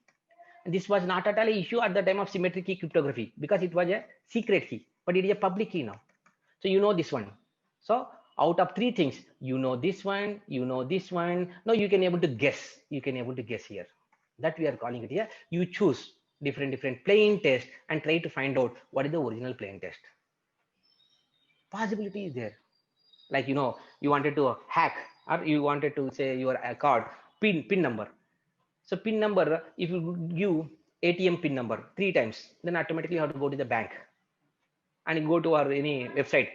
And this was not at all an issue at the time of symmetric key cryptography because it was a secret key, but it is a public key now. So you know this one. So out of three things, you know this one, you know this one. Now you can able to guess. You can able to guess here. That we are calling it here. You choose different plain text and try to find out what is the original plain text. Possibility is there. Like you wanted to hack or you wanted to say your card pin number. So pin number, if you give ATM pin number 3 times, then automatically you have to go to the bank and go to our any website,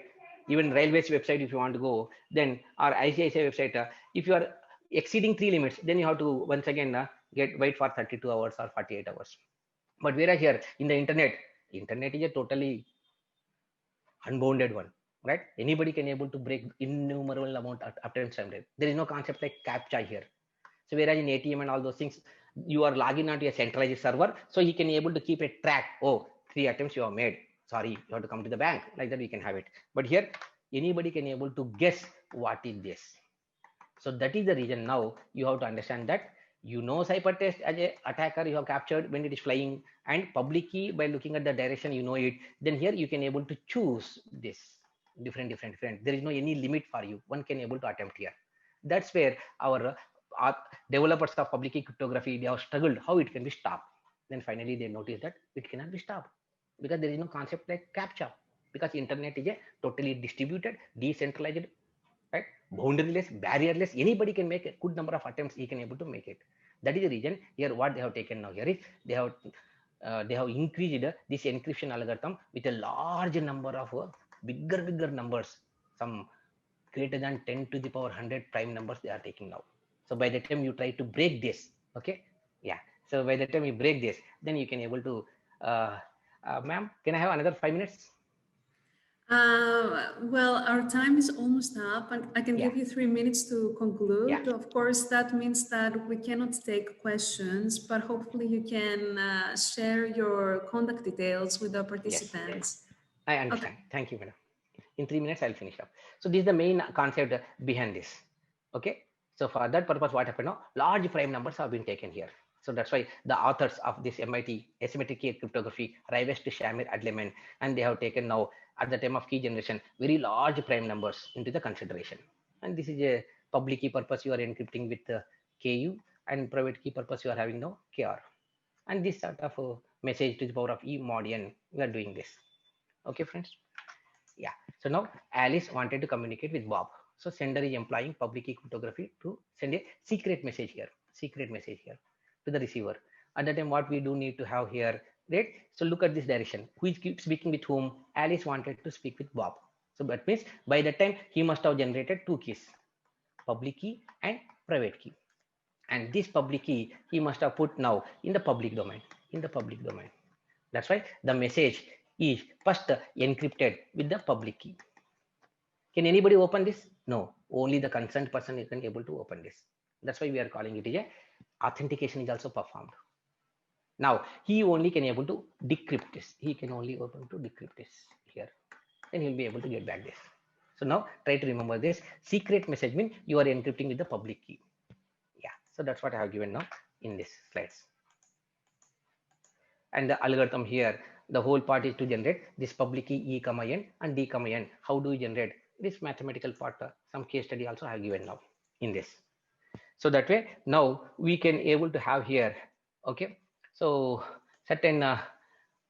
even railways website if you want to go, then our ICICI website, if you are exceeding 3 limits, then you have to once again wait for 32 hours or 48 hours. But whereas here in the internet is a totally unbounded one, right? Anybody can able to break innumerable amount of attempts. There is no concept like captcha here. So whereas in ATM and all those things, you are logging onto a centralized server, so he can able to keep a track. Oh, 3 attempts you have made. Sorry, you have to come to the bank. Like that, we can have it. But here, anybody can able to guess what is this. So that is the reason now you have to understand that ciphertext as a attacker you have captured when it is flying, and public key by looking at the direction you know it. Then here you can able to choose this different. There is no any limit for you. One can able to attempt here. That's where our developers of public key cryptography, they have struggled how it can be stopped. Then finally they noticed that it cannot be stopped because there is no concept like captcha, because internet is a totally distributed, decentralized, right, boundaryless, barrierless. Anybody can make a good number of attempts. He can able to make it. That is the reason here what they have taken now here is they have increased this encryption algorithm with a large number of bigger numbers, some greater than 10 to the power 100 prime numbers they are taking now. So by the time you try to break this, okay, yeah, so by the time you break this, then you can able to ma'am, can I have another 5 minutes? Well, our time is almost up, and I can Yeah. give you 3 minutes to conclude. Yeah. Of course, that means that we cannot take questions, but hopefully you can share your contact details with our participants. Yes, I understand. Okay. Thank you, madam. In 3 minutes, I'll finish up. So this is the main concept behind this. Okay. So for that purpose, what happened now? Large prime numbers have been taken here. So that's why the authors of this MIT asymmetric key cryptography, Rivest, Shamir, Adleman, and they have taken now at the time of key generation very large prime numbers into the consideration. And this is a public key purpose you are encrypting with KU, and private key purpose you are having now KR. And this sort of message to the power of E mod n, we are doing this. Okay, friends. Yeah. So now Alice wanted to communicate with Bob. So sender is employing public key cryptography to send a secret message here to the receiver. At that time, what we do need to have here, right? So look at this direction. Who is speaking with whom? Alice wanted to speak with Bob. So that means by that time he must have generated two keys, public key and private key. And this public key he must have put now in the public domain. That's why the message is first encrypted with the public key. Can anybody open this? No, only the concerned person is able to open this. That's why we are calling it a authentication is also performed. Now he only can able to decrypt this. He can only open to decrypt this here. Then he'll be able to get back this. So now try to remember this. Secret message means you are encrypting with the public key. Yeah, so that's what I have given now in this slides. And the algorithm here, the whole part is to generate this public key E, N and D, N. How do you generate this mathematical part? Some case study also I have given now in this. So that way now we can able to have here. Okay, so certain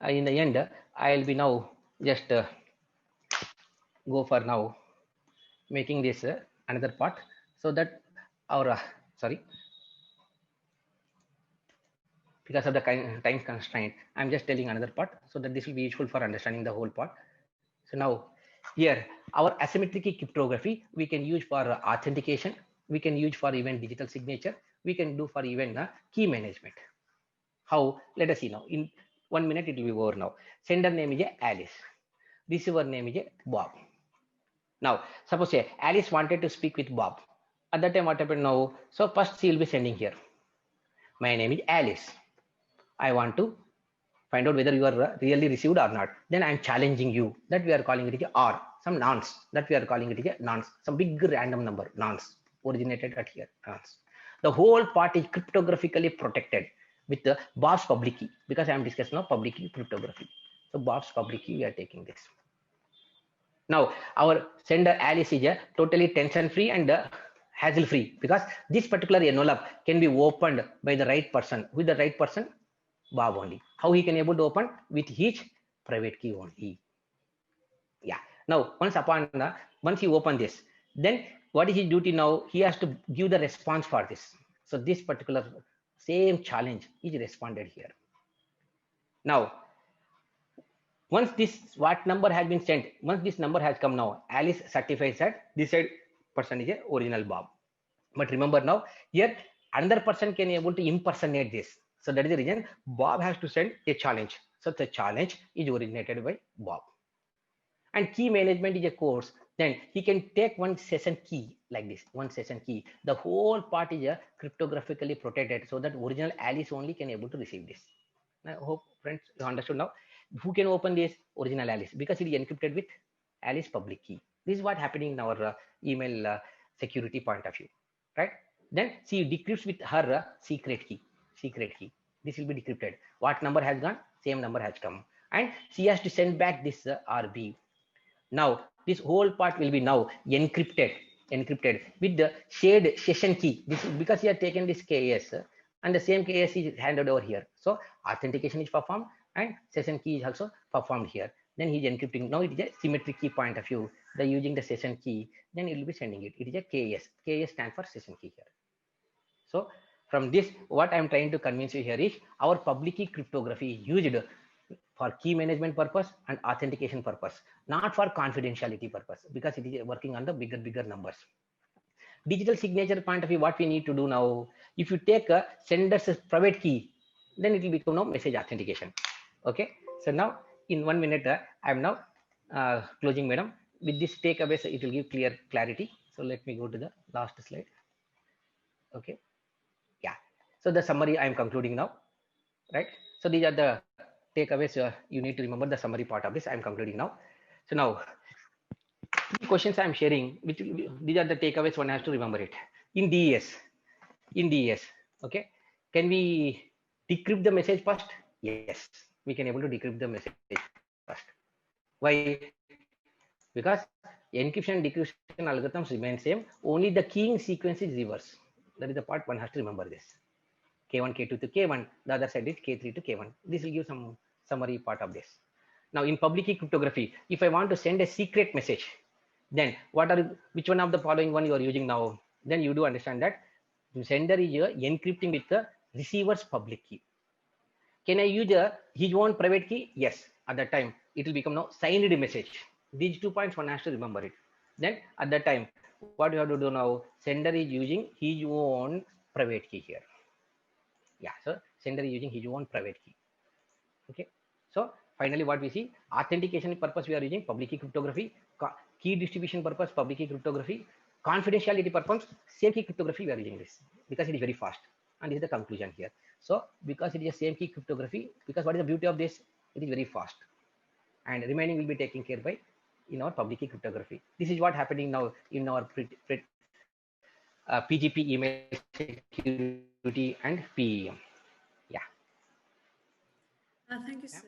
in the end I'll be now just go for now making this another part, so that our sorry, because of the time constraint, I'm just telling another part so that this will be useful for understanding the whole part. So now here Our asymmetric key cryptography we can use for authentication, we can use for even digital signature, we can do for even key management. How? Let us see now. In 1 minute it will be over now. Sender name is Alice. Receiver name is Bob. Now, suppose Alice wanted to speak with Bob. At that time, what happened now? So first she will be sending here. My name is Alice. I want to find out whether you are really received or not. Then I'm challenging you. That we are calling it or some nonce. That we are calling it a nonce. Some big random number nonce originated at here nonce. The whole part is cryptographically protected with the Bob's public key, because I am discussing now public key cryptography. So Bob's public key, we are taking this. Now our sender Alice is totally tension free and hassle free, because this particular envelope can be opened by the right person. With the right person, Bob only. How he can able to open? With his private key only. Yeah. Now once he open this, then what is his duty now? He has to give the response for this. So this particular same challenge is responded here. Now once this what number has been sent, once this number has come now, Alice certifies that this side person is a original Bob. But remember now, here another person can able to impersonate this. So that is the reason Bob has to send a challenge. So the challenge is originated by Bob. And key management is a course. Then he can take one session key like this, one session key. The whole part is cryptographically protected, so that original Alice only can able to receive this. I hope friends you understood now. Who can open this? Original Alice, because it is encrypted with Alice public key. This is what happening in our email security point of view, right? Then she decrypts with her secret key. Secret key. This will be decrypted. What number has gone? Same number has come, and she has to send back this RB. Now this whole part will be now encrypted with the shared session key. This is because you have taken this KS and the same KS is handed over here. So authentication is performed and session key is also performed here. Then he is encrypting. Now it is a symmetric key point of view. They're using the session key. Then it will be sending it. It is a KS. KS stands for session key here. So from this, what I'm trying to convince you here is our public key cryptography is used for key management purpose and authentication purpose, not for confidentiality purpose, because it is working on the bigger numbers. Digital signature point of view, what we need to do now, if you take a sender's private key, then it will become now message authentication. Okay, so now in 1 minute, I'm now closing, madam. With this takeaways, it will give clarity. So let me go to the last slide. Okay, yeah. So the summary I'm concluding now, right? So these are the takeaways. You need to remember the summary part of this. I'm concluding now. So now, questions I'm sharing, which these are the takeaways one has to remember it. In DES, okay, can we decrypt the message first? Yes, we can able to decrypt the message first. Why? Because encryption and decryption algorithms remain same. Only the keying sequence is reverse. That is the part one has to remember this. K1, K2 to K1. The other side is K3 to K1. This will give some summary part of this. Now in public key cryptography, if I want to send a secret message, then which one of the following one you are using now? Then you do understand that the sender is encrypting with the receiver's public key. Can I use his own private key? Yes. At that time, it will become now signed message. These 2 points one has to remember it. Then at that time, what you have to do now? Sender is using his own private key here. Yeah, so sender is using his own private key. Okay, so finally what we see, authentication purpose we are using public key cryptography, key distribution purpose public key cryptography, confidentiality purpose same key cryptography we are using this, because it is very fast, and this is the conclusion here. So because it is a same key cryptography, because what is the beauty of this, it is very fast, and remaining will be taken care by in our public key cryptography. This is what happening now in our PGP email security and PEM. Yeah. Thank you, sir.